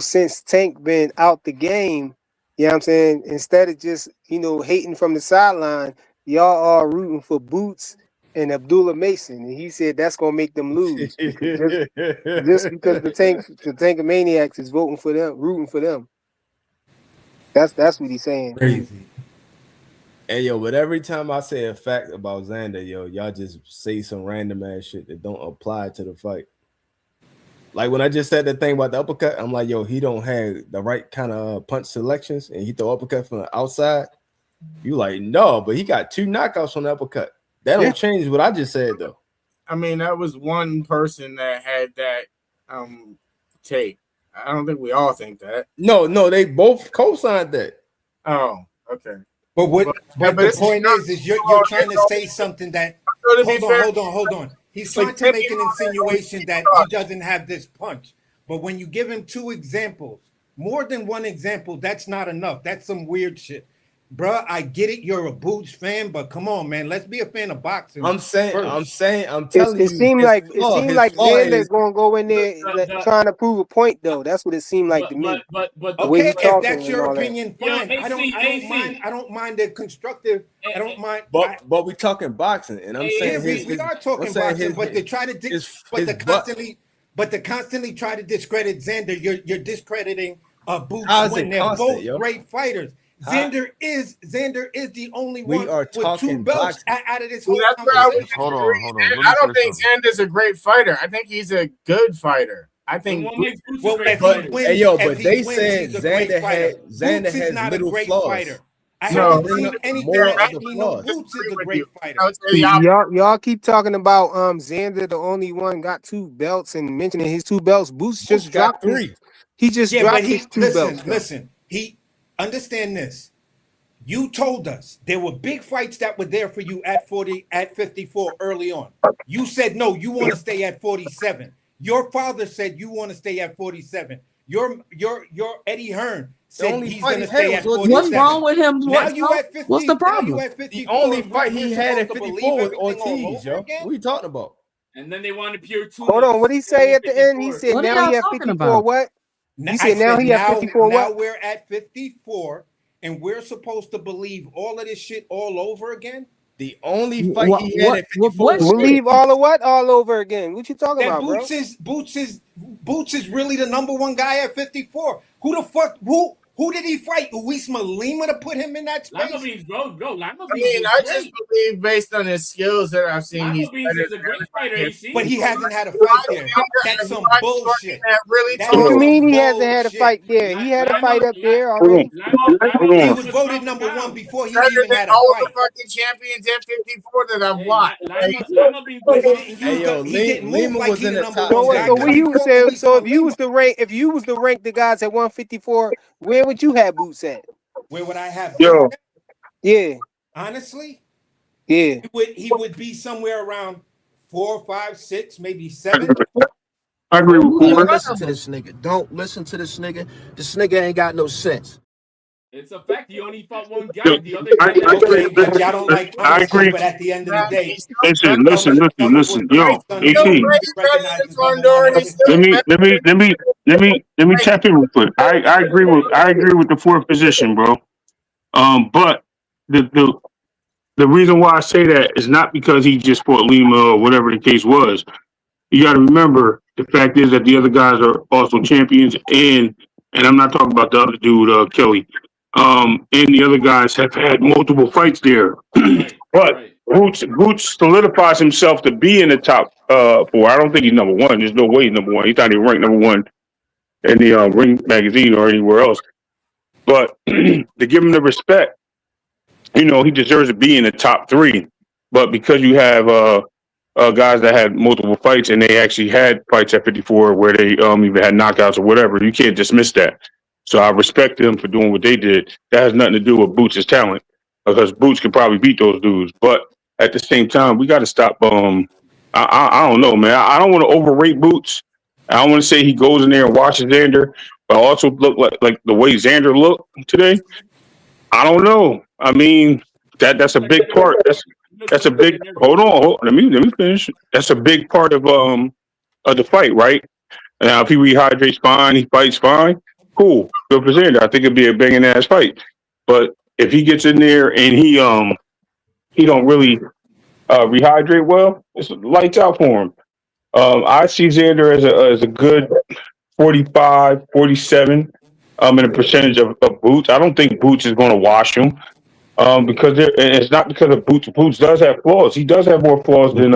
since Tank been out the game, you know what I'm saying, instead of just, hating from the sideline, y'all are rooting for Boots and Abdullah Mason. And he said that's gonna make them lose because just because the Tank Maniacs is voting for them, rooting for them. That's what he's saying. Crazy. Hey, yo, but every time I say a fact about Xander, yo, y'all just say some random ass shit that don't apply to the fight. Like when I just said that thing about the uppercut, I'm like, yo, he don't have the right kind of punch selections, and he throw uppercut from the outside. You like, no, but he got 2 knockouts on the uppercut. That don't change what I just said though. I mean, that was one person that had that take. I don't think we all think that. No, they both co-signed that. Oh, okay. But the point is you're trying to say something that hold on. He's trying to make an insinuation that he doesn't have this punch. But when you give him 2 examples, more than one example, that's not enough. That's some weird shit. Bruh, I get it. You're a Boots fan, but come on, man. Let's be a fan of boxing. I'm telling you. It seemed like Xander's gonna go in there trying to prove a point, though. That's what it seemed like to me. But okay, if that's your opinion, fine. I don't mind the constructive. I don't mind. But we talking boxing, and I'm saying we are talking boxing, but they try to constantly try to discredit Xander. You're discrediting Boots when they're both great fighters. Xander is the only one with 2 belts out of this whole conversation. Hold on. I don't think Xander's a great fighter. I think he's a good fighter. I think. But they said Xander has not little a great flaws. fighter. I haven't seen anything that lets me know Boots is a great fighter. Y'all keep talking about Xander, the only one got 2 belts, and mentioning his 2 belts. Boots just dropped 3. He just dropped his 2 belts. Listen. He understand this. You told us there were big fights that were there for you at 54 early on. You said no, you want to stay at 47. Your father said you want to stay at 47. Your Eddie Hearn said he's going to stay at 47. What's wrong with him? Now you at 50. What's the problem? The only fight he had at 54 was Ortiz, yo. What are you talking about? And then they wanted pure 2. Hold on, what did he say at the end? He said now he at 54 what? He said now he at 54 what? Now we're at 54, and we're supposed to believe all of this shit all over again? The only fight he had at 54. Believe all of what? All over again. What you talking about, bro? Boots is really the number 1 guy at 54. Who the fuck? Who did he fight? Luis Lima to put him in that space? Lima Beans, bro. I just believe based on his skills that I've seen, he's a great fighter. But he hasn't had a fight there. That's some bullshit. What you mean he hasn't had a fight there? He had a fight up there already. He was voted number 1 before he even had a all fight. the fucking champions at 54 that I've watched. He didn't move like he the number 1 guy. So if you was to rank the guys at 154, where would you have Boots at? Where would I have Boots at? Yeah. Honestly? Yeah. He would be somewhere around 4, 5, 6, maybe 7. I agree with Don't Cooper. listen to this nigga. Don't listen to this nigga. This nigga ain't got no sense. It's a fact. He only fought 1 guy. The other guy. Y'all don't like I agree. but at the end of the day, Listen. Yo, let me tap in real quick. I agree with the 4th position, bro. But the reason why I say that is not because he just fought Lima or whatever the case was. You got to remember the fact is that the other guys are also champions, and I'm not talking about the other dude, Kelly. And the other guys have had multiple fights there. But Boots solidifies himself to be in the top 4. I don't think he's number 1. There's no way he's number 1. He's not even ranked number 1 in the Ring magazine or anywhere else. But to give him the respect, he deserves to be in the top 3. But because you have guys that had multiple fights and they actually had fights at 54 where they even had knockouts or whatever, you can't dismiss that. So I respect them for doing what they did. That has nothing to do with Boots' talent, because Boots could probably beat those dudes. But at the same time, we got to stop I don't know, man. I don't want to overrate Boots. I don't want to say he goes in there and watches Xander, but also look like the way Xander looked today. I don't know. I mean, that's a big part. That's a big. Let me finish. That's a big part of the fight, right? Now, if he rehydrates fine, he fights fine. Cool, good for Xander. I think it'd be a banging ass fight. But if he gets in there and he don't really rehydrate well, it's lights out for him. I see Xander as a good 45, 47 in a percentage of Boots. I don't think Boots is going to wash him because and it's not because of Boots. Boots does have flaws. He does have more flaws than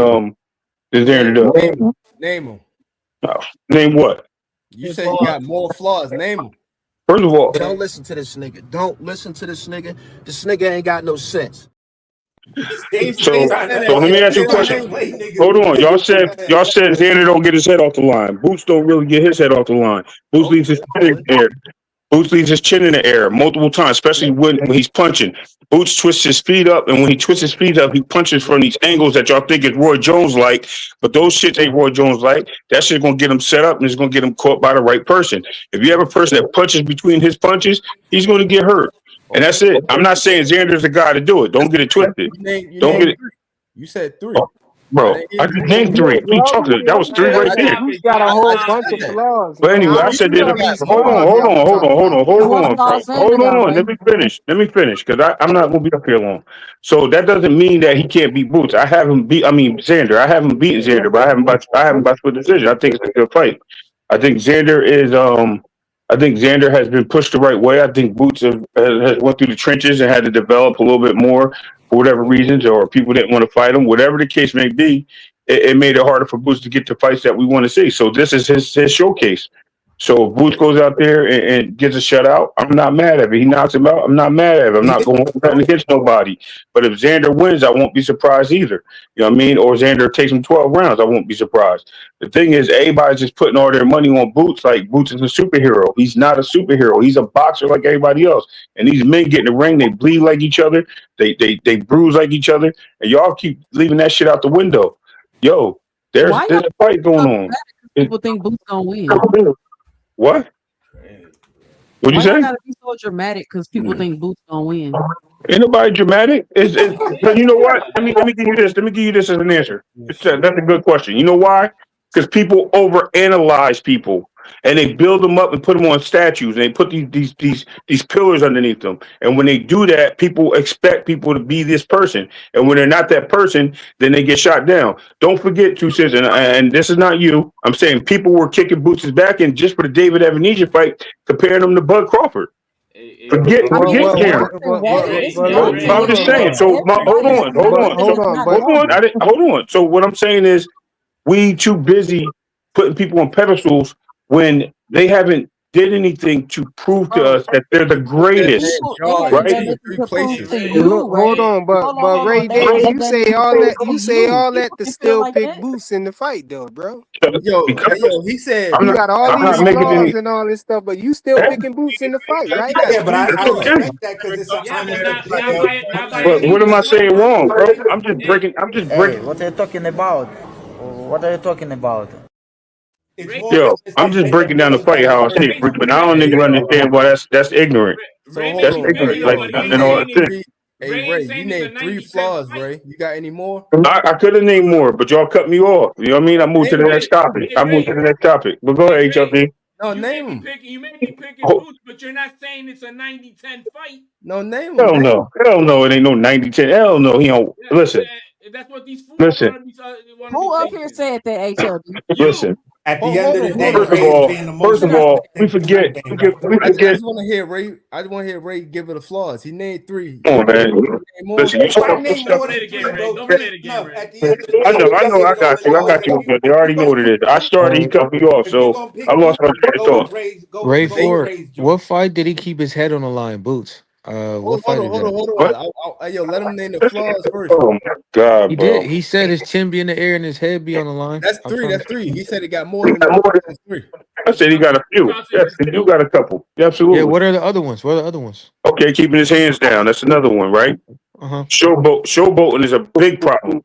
Xander does. Name him. Name what? You say he got more flaws. Name him. First of all, Don't listen to this nigga. Don't listen to this nigga. This nigga ain't got no sense. so let me ask you a question. Hold on, y'all said Xander don't get his head off the line. Boots don't really get his head off the line. Boots leaves his chin in the air. Boots leaves his chin in the air multiple times, especially when he's punching. Boots twists his feet up, and when he twists his feet up, he punches from these angles that y'all think is Roy Jones like, but those shits ain't Roy Jones like. That shit gonna get him set up, and it's gonna get him caught by the right person. If you have a person that punches between his punches, he's gonna get hurt. And that's it. I'm not saying Xander's the guy to do it. Don't get it twisted. Don't get it. You said 3. Bro, I just named 3. What are you talking about? That was 3 right there. He's got a whole bunch of flaws. But anyway, I said there's hold on. Let me finish, because I'm not gonna be up here long. So that doesn't mean that he can't beat Boots. I haven't beat. I mean Xander. I haven't beaten Xander, but I haven't by split decision. I think it's a good fight. I think Xander is I think Xander has been pushed the right way. I think Boots has went through the trenches and had to develop a little bit more for whatever reasons, or people didn't want to fight him. Whatever the case may be, it made it harder for Boots to get the fights that we want to see. So this is his showcase. So if Boots goes out there and gets a shutout, I'm not mad at it. He knocks him out, I'm not mad at him. I'm not going nothing against nobody. But if Xander wins, I won't be surprised either. You know what I mean? Or Xander takes him 12 rounds, I won't be surprised. The thing is, everybody's just putting all their money on Boots like Boots is a superhero. He's not a superhero. He's a boxer like everybody else. And these men get in the ring, they bleed like each other, they bruise like each other, and y'all keep leaving that shit out the window. Yo, there's a fight going on. People think Boots gonna win. What? What'd you say? Why gotta be so dramatic? Because people think Boots gonna win. Ain't nobody dramatic. But you know what? Let me give you this. Let me give you this as an answer. That's a good question. You know why? Because people overanalyze people, and they build them up and put them on statues, and they put these pillars underneath them. And when they do that, people expect people to be this person, and when they're not that person, then they get shot down. Don't forget, Two Cents, and this is not you. I'm saying people were kicking Boots' back, and just for the David Evanesia fight, comparing him to Bud Crawford. Forget Cameron. I'm just saying. So hold on. So what I'm saying is, we too busy putting people on pedestals when they haven't did anything to prove to us that they're the greatest, right? Hold on, but Ray Davis, you say all that to still pick Boots in the fight, though, bro. Yo, he said you got all these flaws and all this stuff, but you still picking Boots in the fight, right? Yeah, but I respect that because it's an honest But what am I saying wrong, bro? I'm just breaking. Hey, what are you talking about? What are you talking about? Yo, I'm just breaking down the fight how I see it, but I don't even understand why that's ignorant. That's ignorant. Hey Ray, you named 3 flaws, Ray. You got any more? I could have named more, but y'all cut me off. You know what I mean? I moved to the next topic. But go ahead, HLD. No, name him. You may be picking Boots, but you're not saying it's a 90-10 fight. No, name him. Hell no, it ain't no 90-10. Hell no, he don't. Listen. That's what these fools Listen. Who up here said that, HLD? Listen. At the end of the day, first of all, we forget. I just want to hear Ray. I just want to hear Ray give it the flaws. He named 3. Come on, man. Listen, you talk about stuff. I know. I got you. They already know what it is. I started. He cut me off, so I lost my train of thought. Ray Ford, what fight did he keep his head on the line? Boots. What fight? Hold on. Yo, let him name the flaws first. Oh my God, he bro. did. He said his chin be in the air and his head be on the line. That's 3. He said he got more than that. That's 3. I said he got a few. Yes, he do got a couple. Yeah, absolutely. Yeah. What are the other ones? Okay, keeping his hands down. That's another one, right? Showboating is a big problem.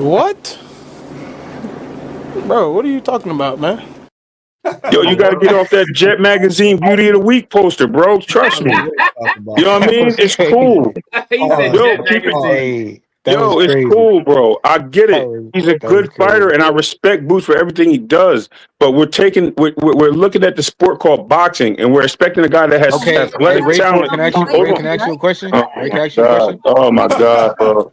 What? Bro, what are you talking about, man? Yo, you got to get off that Jet Magazine Beauty of the Week poster, bro. Trust me. You know what I mean? It's cool. He said Yo, Jet keep it. Magazine. Yo, it's cool, bro. I get it. He's a good fighter, and I respect Boots for everything he does. But we're looking at the sport called boxing, and we're expecting a guy that has Okay, hey athletic Rachel, talent. can I ask you? Hold Ray, on. can I ask you a question? Oh Ray, can my I ask you a god! question? Oh my god, bro!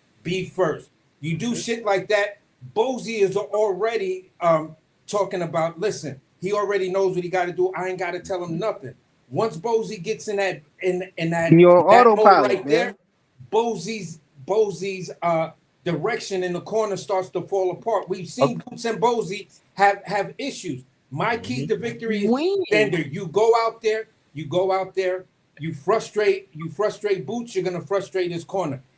be first. You do shit like that, Bozy is already talking about, listen, he already knows what he got to do. I ain't got to tell him nothing. Once Bozy gets in that You're on that mode autopilot, right man. there, Bozy's direction in the corner starts to fall apart. We've seen Boots and Bozy have issues. My key to victory is Xander. You go out there, you frustrate Boots, you're gonna frustrate his corner.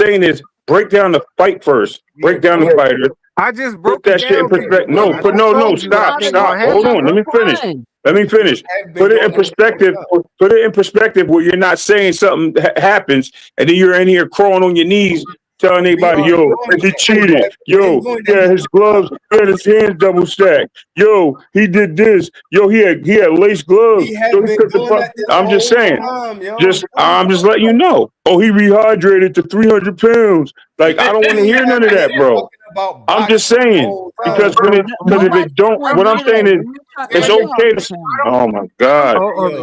saying is break down the fight first. Break down the fighter. I just Put broke that it shit in down to you. perspective. No, I put just no, told you what I stop, think stop. gonna happen. Hold on. Let me finish. Let me finish. Put it in perspective. Put it in perspective where you're not saying something happens and then you're in here crawling on your knees telling anybody, yo, he cheated. Yo, yeah, his gloves, his hands double stacked. Yo, he did this. Yo, he had lace gloves. He has Yo, he been took the doing that this I'm just whole saying. time, yo. I'm just letting you know. Oh, he rehydrated to 300 pounds. Like, I don't want to hear none of that, bro. about I'm just boxing the saying whole because time. because if it don't, what I'm saying is it's okay to. Oh my God!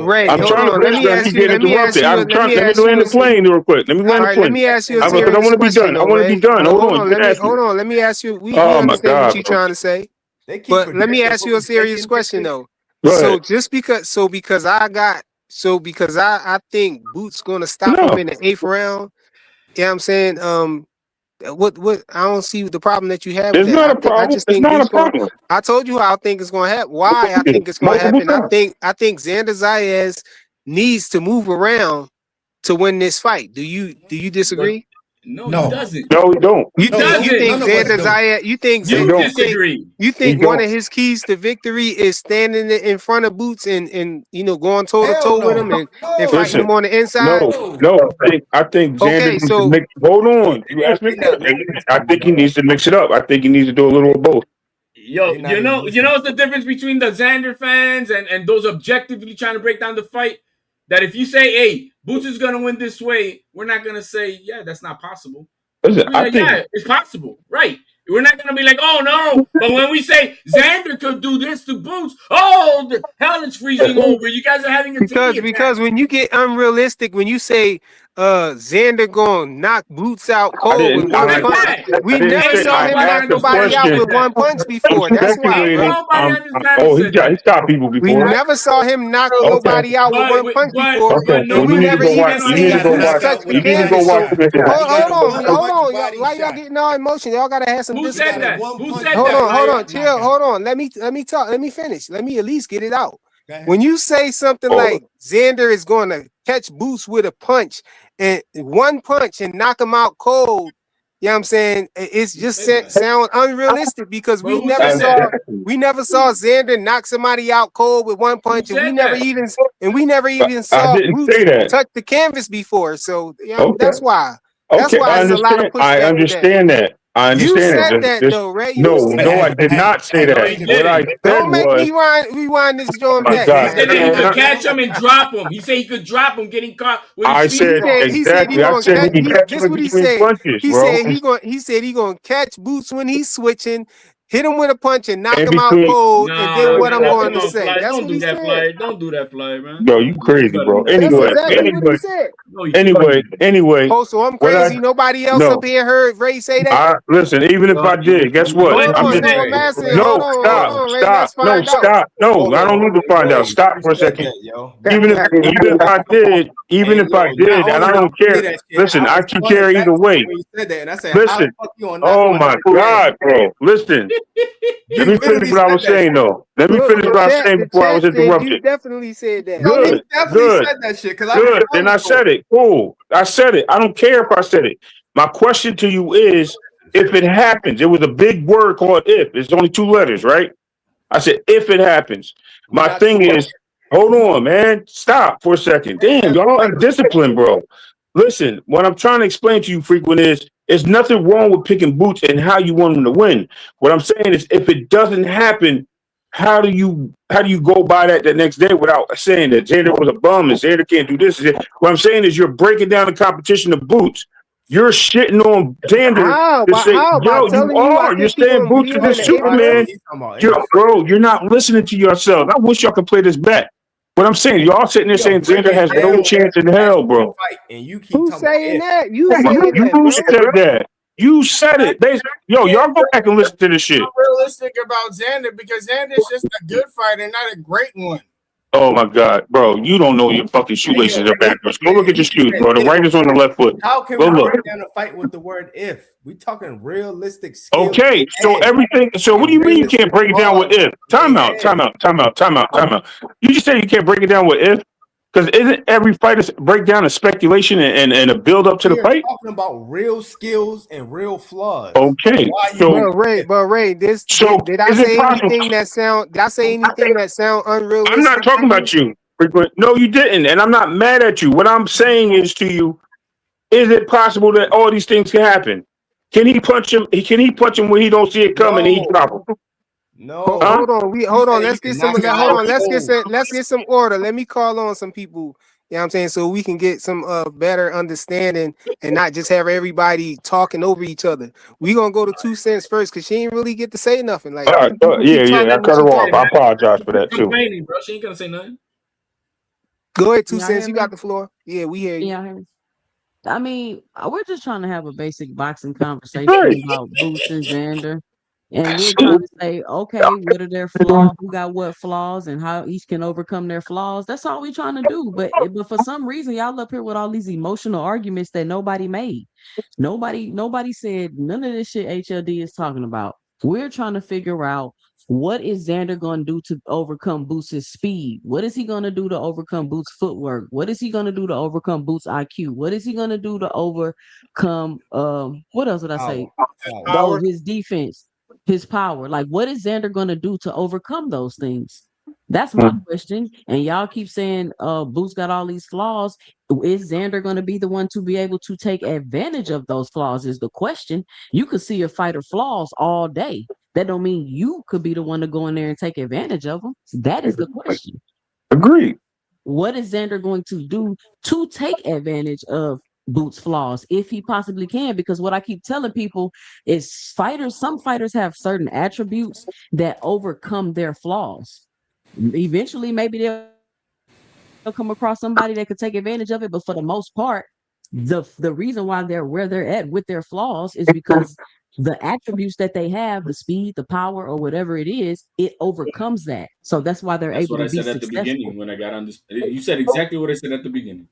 Ray, I'm hold trying to on. finish. I keep getting interrupted. Let me Let me ask land you. the plane real quick. Let me land All the right, let plane. me ask you a Because I serious want to be question, done. I though, want to be Ray. done. Hold Hold on. on. You can ask me. Hold on. Let me ask you. We Oh my understand what God, you're bro. trying to say, They keep but let me predicting ask what you a we serious thinking, question, Victor. though. Go So ahead. just because, because I think Boots gonna stop him No, in the 8th round. You know what I'm saying? What I don't see the problem that you have with it's that. not a problem. Just It's think not a Boots going. problem. I told you how I think it's going to happen. Why I think it's going to Multiple happen. times. I think Xander Zayas needs to move around to win this fight. Do you But disagree? no, he No. doesn't. No, we don't. He You doesn't. think None of us Xander do. Zayas? We don't. You We think one don't. of his keys to victory is standing in front of Boots and going toe to Hell toe with him no. and fighting Listen. him on the inside? No. I think Xander Okay, needs to so mix. Hold on. You asked me a question. I think he needs to mix it up. I think he needs to do a little of both. Yo, They not you even know listening. what's the difference between the Xander fans and those objectively trying to break down the fight? That if you say, hey, Boots is gonna win this way, we're not gonna say, yeah, that's not possible. Listen, We're I like, think yeah, it's possible. Right. We're not gonna be like, oh no. But when we say Xander could do this to Boots, oh the hell is freezing over. You guys are having a titty attack. Because when you get unrealistic, when you say Xander gonna knock Boots out I cold with didn't. Who one said punch, that? we Didn't never say. saw I him Nobody knock asked on a this nobody panel out question. said with that. one punch I'm before. That's why, speculating. bro. Nobody on this panel Oh, he said that. stopped people We before. never saw him knock Okay. nobody out with one punch before, Okay. and Well, we you need to never go watch. even He You need seen to got go Boots knocked watch. touch out the with You a need to go body canvas. watch So shot. the video. He got him with a hold one-punch on, body why y'all shot. getting all emotional? Y'all gotta have some Who He said got a discipline. that? Who one-punch said Hold that, on, body hold Flyer? on, shot chill, knockout. hold on. Let me talk. Let me finish. Let me at least get it out. Go ahead. When you say something Oh, like Xander is going to catch Boots with a punch and one punch and knock him out cold, you know what I'm saying? It's Who just said that? sound unrealistic because But who said that? we never saw Xander knock somebody out cold with one Who punch, and said that? we never even I saw didn't Boots say that. touch the canvas before. So yeah, Okay. that's Okay. why I there's a lot of understand. I pushback with that. understand that. I You understand said it. that though, Ray. You No, said I that. did not say No, that. he What I didn't. said Don't make was, me rewind this oh joint my back, He God. said man. that he could catch him and drop him. He said he could drop him, getting caught with his I feet said crossed. He said he exactly. I gonna said he catch. can catch him This in what he between said. punches, bro. He said he gonna catch Boots when he's switching, hit him with a punch and knock In him out between. cold. And then Nah, what man. I'm Come going to on, say? Flyer. That's Don't what do he that, said. Flyer. Don't do that, Flyer, man. Yo, you You know crazy, better bro. than that. That's Anyway, exactly what he said. No, you didn't. anyway. Oh, so I'm What I crazy. Nobody else up no. here heard Ray say that. I listen. Even if No, I did, guess what? Hold what I'm you on, just no, said? I'm asking. no. Hold Stop. on, Ray. Stop. Let's No. find out. Stop. No. I don't need to find out. Stop Who for a said second. that, yo? Even if I did, And yo, not and only I did don't you say care. that shit, Listen, I I can responded care back either to you way. when you said that, and I said, "How the Listen. fuck you gonna knock Oh him my out his head?" God, bro. Listen. Let You me finish literally what I said was that saying shit. though. Let me Look, finish what I was saying the before I was chat said you interrupted. definitely said that. Yo, he Good. definitely Good. said that shit because I Good. Then responded I to said it. it. Cool. I said it. I don't care if I said it. My question to you is if it happens, it was a big word called if. It's only 2 letters, right? I said if it happens. We My not thing talking is, hold on, man. Stop for a second. Damn, y'all undisciplined, bro. Listen, what I'm trying to explain to you, frequent, is there's nothing wrong with picking Boots and how you want him to win. What I'm saying is if it doesn't happen, how do you go by that the next day without saying that Xander was a bum and Xander can't do this? What I'm saying is you're breaking down the competition of Boots. You're shitting on Xander to say, How about yo, you telling you I are. You're think he saying gonna Boots beat is him in this the 8th Superman. round? He's talking about if. Bro, you're not listening to yourself. I wish y'all could play this back. What I'm saying, y'all sitting there Yo, saying Xander breaking has no down chance in every hell, actual bro. fight, and you keep Who's talking about saying if. that? You saying that, You bro? said that. You said it. Y'all go back and listen to this shit. I'm realistic about Xander because Xander's just a good fighter, not a great one. Oh my God, bro, you don't know your fucking shoelaces are backwards. Go look at your shoes, bro. The right is on the left foot. How can Go we look. break down a fight with the word if? We talking realistic skills. Okay, so everything. So what do you mean you can't break it down with if? Time out. You just said you can't break it down with if, because isn't every fight a breakdown a speculation and a build up to the We are fight? talking about real skills and real flaws. Okay, Why you so Ray, did I is it say possible? anything that sound? Did I say anything that sound unrealistic? I'm not talking about you, frequent. No, you didn't, and I'm not mad at you. What I'm saying is to you, is it possible that all these things can happen? Can he punch him? Can he punch him when he don't see it coming and he drop him? No. Huh? Hold on. Hold on. said you Let's can get some. knock him Hold out on. cold. Let's get some order. Let me call on some people You know what I'm saying? So we can get some better understanding and not just have everybody talking over each other. We gonna go to 2 cents first because she ain't really get to say nothing. Like All right. keep Yeah. I talking when cut she her off. talking. I apologize for that too. Complaining, bro. She ain't gonna say nothing. Go ahead, Can 2 y'all cents. hear You me? got the floor. Yeah, we hear Can you. y'all hear me? I mean, we're just trying to have a basic boxing conversation Right. about Boots and Xander. And we're trying to say, okay, what are their flaws? Who got what flaws and how each can overcome their flaws? That's all we're trying to do. But for some reason, y'all up here with all these emotional arguments that nobody made. Nobody said none of this shit HLD is talking about. We're trying to figure out what is Xander going to do to overcome Boots' speed? What is he going to do to overcome Boots' footwork? What is he going to do to overcome Boots' IQ? What is he going to do to overcome what else did I say? Oh, Power. his defense, his power. Like what is Xander going to do to overcome those things? That's my question. And y'all keep saying Boots got all these flaws. Is Xander going to be the one to be able to take advantage of those flaws? Is the question. You could see a fighter flaws all day. That don't mean you could be the one to go in there and take advantage of them. That is the question. Agreed. What is Xander going to do to take advantage of Boots' flaws if he possibly can? Because what I keep telling people is some fighters have certain attributes that overcome their flaws. Eventually, maybe they'll come across somebody that could take advantage of it. But for the most part, the reason why they're where they're at with their flaws is because the attributes that they have, the speed, the power, or whatever it is, it overcomes that. So that's why they're That's able what to I be said at the successful. beginning when I got on this. You said exactly what I said at the beginning.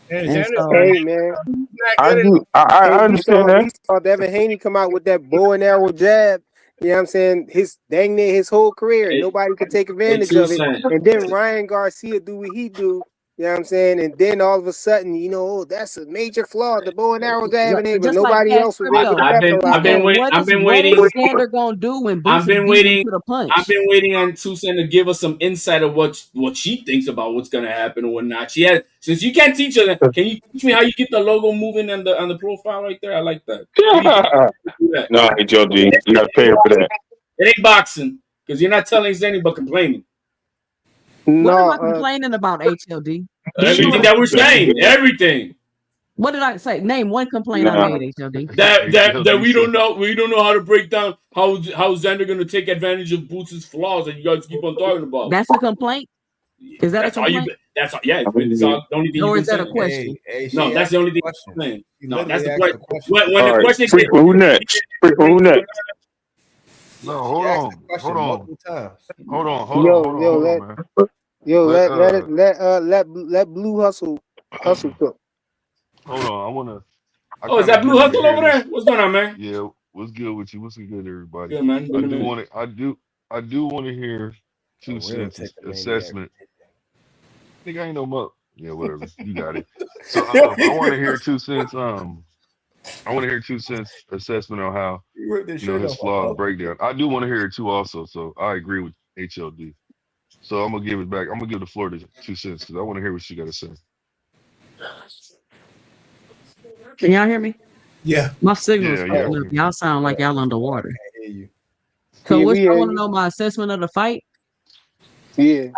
And And Xander's so Hey man, not I good enough. do. hey, I understand we that. saw Devin Haney come out with that bow and arrow jab. You know what I'm saying? His dang near his whole career, and Hey, nobody could take hey, advantage two of it. cent. And then Ryan Garcia do what he do. You know what I'm saying? And then all of a sudden, oh, that's a major flaw, the bow and arrow jab, and but just like nobody Cash else was able to Crypto, he I've capitalize been said, on it. wait. I've been what is waiting. Xander gonna do when Boots I've is been beating him waiting. to the I've punch? been waiting on Tucson to give us some insight of what she thinks about what's gonna happen or whatnot. She has since you can't teach her. Can you teach me how you get the logo moving on the profile right there? I like that. Can you teach me how to do that? No, HLD. You got to pay her for that. It ain't boxing because you're not telling us anything but complaining. What am No, I complaining about, HLD? Give me She. Everything one. that we're saying, everything What did I say? Name one complaint I Nah. made, HLD. that HLD said, we don't know how to break down how Xander gonna take advantage of Boots' flaws that you guys keep on talking about. That's a complaint? Is that a That's all you. complaint? That's all. Yeah, it's all the only thing you've Or is been that a saying. question? Hey, No, she that's asked the a only thing question. I'm saying. She No, that's literally the asked question. a question. When the All right. question gets Frequent. Who next? Frequent. Who next? no, She hold asked a on, hold question on, multiple times. yo, hold on, man. let Blue hustle cook. Hold on. I oh, is kind of that Blue do want to Hustle hear over there? this. What's going on, man? Yeah, what's good with you? What's good, everybody? Good, man. I Been a do minute. want to, I do want to hear A two real cents technomaniac. assessment. Think I ain't no muck. Yeah, whatever. You got it. So I want to hear 2 cents. I want to hear 2 cents assessment on how You ripped this shirt his off. flaws breakdown. I do want to hear it too, also. So I agree with HLD. So I'm gonna give it back. I'm gonna give the floor to 2 cents because I want to hear what you got to say. Can y'all hear me? Yeah. My signal's Yeah, yeah. I fucking can up. hear Y'all sound like y'all No, I underwater. can't hear you. So Yeah, what we y'all hear want to you. know my assessment of the fight? Yeah.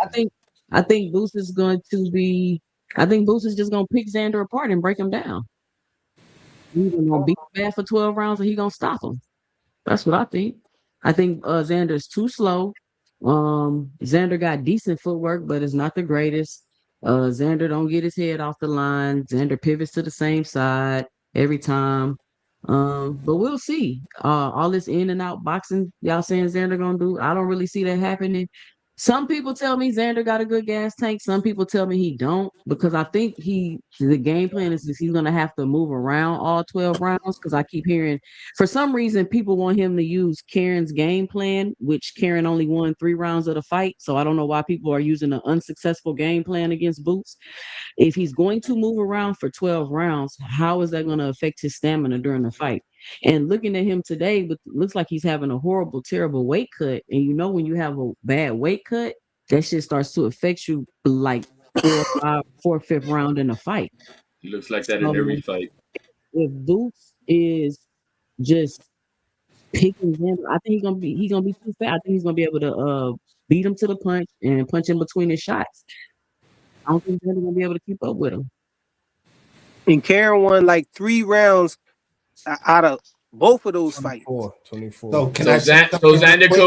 I think Boost is going to be I think Boost is just gonna pick Xander apart and break him down. He's gonna beat him bad for 12 rounds and he gonna stop him. That's what I think. I think Xander's too slow. Xander got decent footwork, but it's not the greatest. Xander don't get his head off the line. Xander pivots to the same side every time. But we'll see. All this in and out boxing, y'all saying Xander gonna do. I don't really see that happening. Some people tell me Xander got a good gas tank. Some people tell me he don't because I think the game plan is he's gonna have to move around all 12 rounds because I keep hearing for some reason people want him to use Karen's game plan, which Karen only won 3 rounds of the fight. So I don't know why people are using an unsuccessful game plan against Boots. If he's going to move around for 12 rounds, how is that going to affect his stamina during the fight? And looking at him today, looks like he's having a horrible, terrible weight cut. And when you have a bad weight cut, that shit starts to affect you like fourth, fifth round in a fight. He looks like that in So every fight. if Boots is just picking him, I think he's gonna be too fat. I think he's gonna be able to beat him to the punch and punch in between his shots. I don't think Xander gonna be able to keep up with him. And Karen won like 3 rounds out of both of those fights. 24. So can So, I say so something real Xander quick?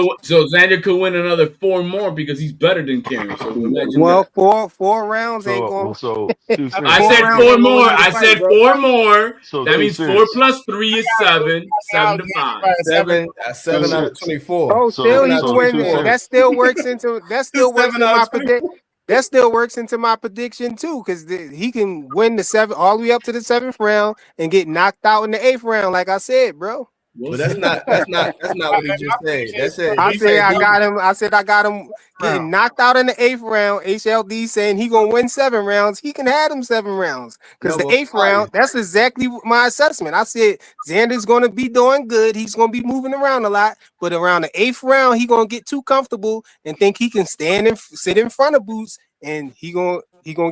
Xander could win another 4 more because he's better than Karen. So imagine Well, that. four rounds ain't going. So 2 cents. I 4 said rounds 4 ain't gonna more. win you the I fight, said bro. 4 more. So That 2 means 4 cents. plus 3 is 7. 7 to 5. 7 2 out of cents. 24. Oh, still he can 7 out of win. 24. That still works into. That still works 7 in out my of 24. prediction. That still works into my prediction too, because he can win the 7 all the way up to the 7th round and get knocked out in the 8th round, like I said, bro. But that's not what he just said. That said I he said said I he got him. I said I got him getting knocked out in the 8th round. HLD saying he gonna win 7 rounds. He can have them 7 rounds because no, the but 8th round. That's exactly my assessment. I said Xander's gonna be doing good. He's gonna be moving around a lot, but around the 8th round, he gonna get too comfortable and think he can sit in front of Boots, and he gonna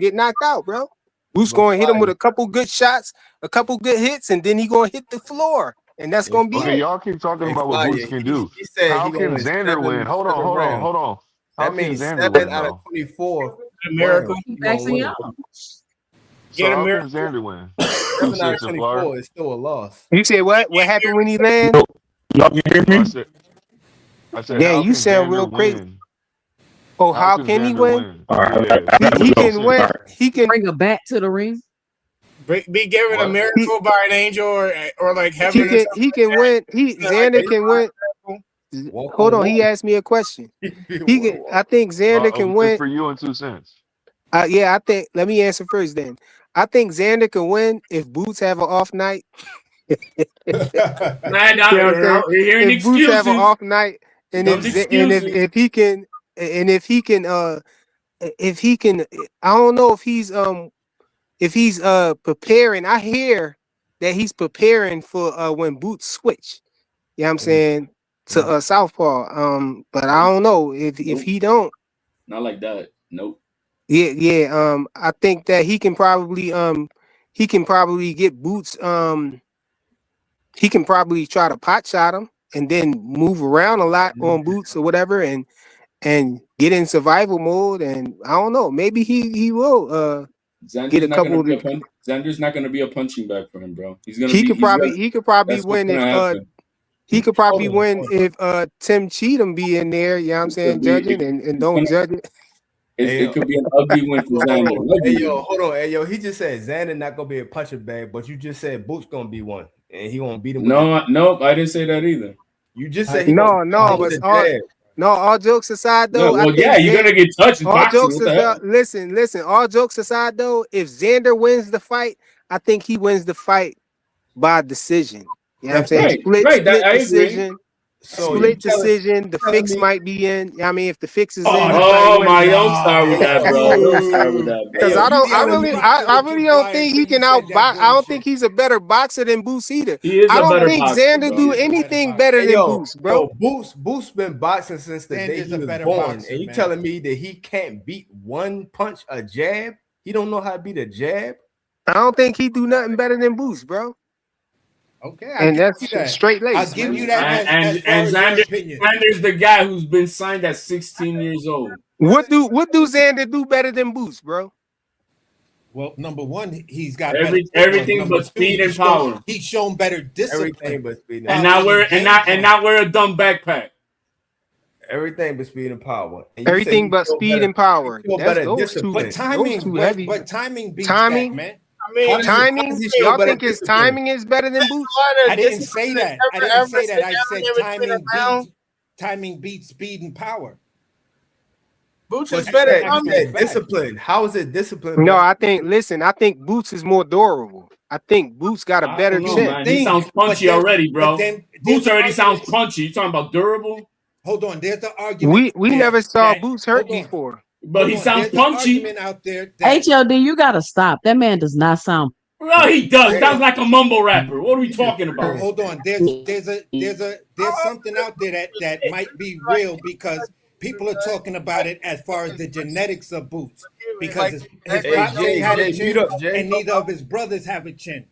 get knocked out, bro. Boots gonna hit him with a couple good shots, a couple good hits, and then he gonna hit the floor, and that's gonna be Okay, it. y'all keep talking about what Boots can do. He said How he gonna can win Xander win? 7 rounds. Hold on. How That can means Xander 7 win out of though? 24 Miracle. rounds. He Keep gonna asking win. y'all. So Get a how can miracle. Xander win? 2 7 out of cents and Flyer. 24 is still a loss. You said what? What happened when he land? Y'all can hear No, me? I said Yeah, how you can sound real Xander crazy. win? Oh, How how can can he Xander win? win? All right, Yeah, I got He with 2 can win. cents. He can. Bring her back to the ring. Be given a What? miracle by an angel or like He heaven or can. something He can win. Xander can win. Walk Hold on on. He water. asked me a question. He can. I think Xander can It's win. for you and 2 cents. Yeah, I think. Let me answer first. Then I think Xander can win if Boots have an off night. Man, You know what I'm saying? we're hearing If Boots have an excuses. off night, Here and comes if excuses. he can, and if he can, I don't know if he's preparing. I hear that he's preparing for when Boots switch. You know what I'm saying? To Southpaw. But I don't know if Nope. he don't. Not like that. Nope. Yeah. I think that he can probably get Boots. He can probably try to pot shot him and then move around a lot on Boots or whatever, and get in survival mode. And I don't know, maybe he will get Xander's a not gonna couple. be a Xander's not gonna be a punching bag for him, bro. He's gonna He be. could probably That's what's win gonna happen. he could probably win if Tim Cheatham be in there. You know what I'm saying, judging and don't judge it. It could be an ugly win for Xander. Ugly win. Hold on. Hey, yo, he just said Xander not gonna be a puncher bag, but you just said Boots gonna be one, and he gonna beat him. Nope, I didn't say that either. You just said he gonna beat him with a jab. All jokes aside though, No, well, you're gonna get touched in all boxing. jokes What the hell? aside, listen. All jokes aside though, if Xander wins the fight, I think he wins the fight by decision. You know what I'm saying? Right. Split I agree. decision. So Split decision. The fix me- might be in. I mean, if the fix is in, Oh my! Don't start with that, bro. Don't start with that, bro. because I really don't think he can outbox. I don't think he's a better boxer than Boots either. He is I a don't better think boxer, Xander bro. do anything better than Boots, bro. Boots been boxing since the day Xander's he a was better born, boxer, and you man. telling me that he can't beat one punch, a jab? He don't know how to beat a jab. I don't think he do nothing better than Boots, bro. Okay, And that's straight lace. I'll give you that And as far as your opinion. Xander's the guy who's been signed at 16 years old. What do Xander do better than Boots, bro? Well, number one, he's got Everything better. but Number two, speed and power. He's shown better discipline. Everything but speed And not wear a dumb backpack. Everything but speed and power. And Everything but speed and power. That's those two. But timing, those two heavy. but timing beats Timing? that, man. Timing? Y'all think his timing is better than Boots? I didn't say that. I didn't say that. I said timing beats speed and power. Boots But is better you than said discipline. How is it discipline? No, I think Boots is more durable. I think Boots got a better chin. Man. He sounds punchy already, bro. Boots already sounds punchy. You talking about durable? Hold on, there's the argument. We never saw Boots hurt before. But he sounds punchy. Out there HLD, you gotta stop. That man does not sound. Well, he does. Sounds like a mumble rapper. What are we talking about? Hold on. There's something out there that might be real because people are talking about it as far as the genetics of Boots. Because his pops didn't have a chin and neither of his brothers have a chin.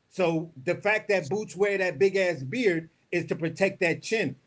So the fact that Boots wear that big ass beard is to protect that chin.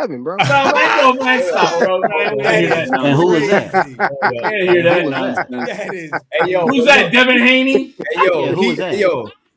Devin, bro. No, man, yo, man, stop, bro. Man, we ain't hear that And who was nonsense. that? We ain't hear And who that was that? nonsense. That is Hey yo, Who's but that? look, Devin Haney? hey yo, Yeah, who was that?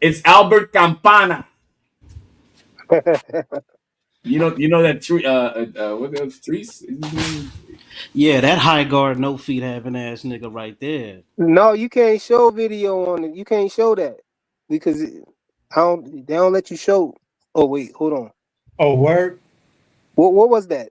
It's Albert Campana. You know that tree. What those trees? Is his name? Yeah, that high guard, no feet having ass nigga right there. No, you can't show video on it. You can't show that because they don't let you show. Oh wait, hold on. Oh, word. What was that?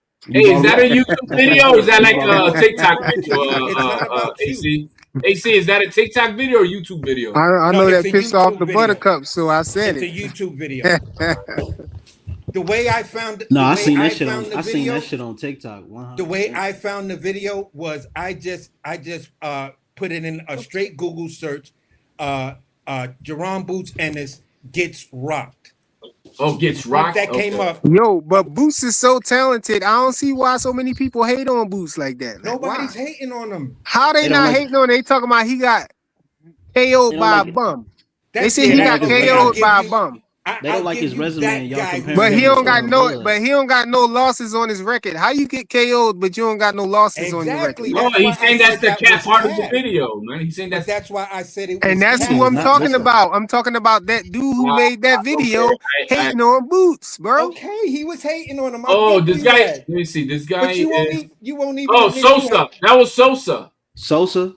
Hey, is that a YouTube video or is that like a TikTok video? It's not about you. AC, is that a TikTok video or YouTube video? I No, know it's that a pissed off YouTube the video. buttercup, so I said It's a it. YouTube video. The way I found No, the I way seen I that shit found on. the I seen video, that shit on TikTok. 100%. the way I found the video was I just put it in a straight Google search. Jerome Boots Ennis gets rocked. Oh, gets Once rocked. that came Okay. up, Yo, but Boots is so talented. I don't see why so many people hate on Boots like that. Like, why? nobody's hating on him. How they They don't not like. hating on? They talking about he got They KO'd don't by a like. bum. They That's say They he don't got like his okay. I'll KO'd resume. give by a you. bum. They I'll don't like give his you resume. that And y'all guy who comparing But got he him to don't got no. Blood. But he don't got no losses on his record. How you get KO'd but you don't got no losses on your record? exactly. No, That's why he's I saying that's said the that cat was part of the cap. video, man. He's saying But that's. that's why I said it And was that's This who nigga's I'm cap. not talking missing. about. I'm talking about that dude who made that video Okay, hating on Boots, bro. Okay, he was hating on him. I Oh, give this you guy. that. Let me see. This guy But you is. won't even Oh, admit you Sosa. hate. That was Sosa. Sosa.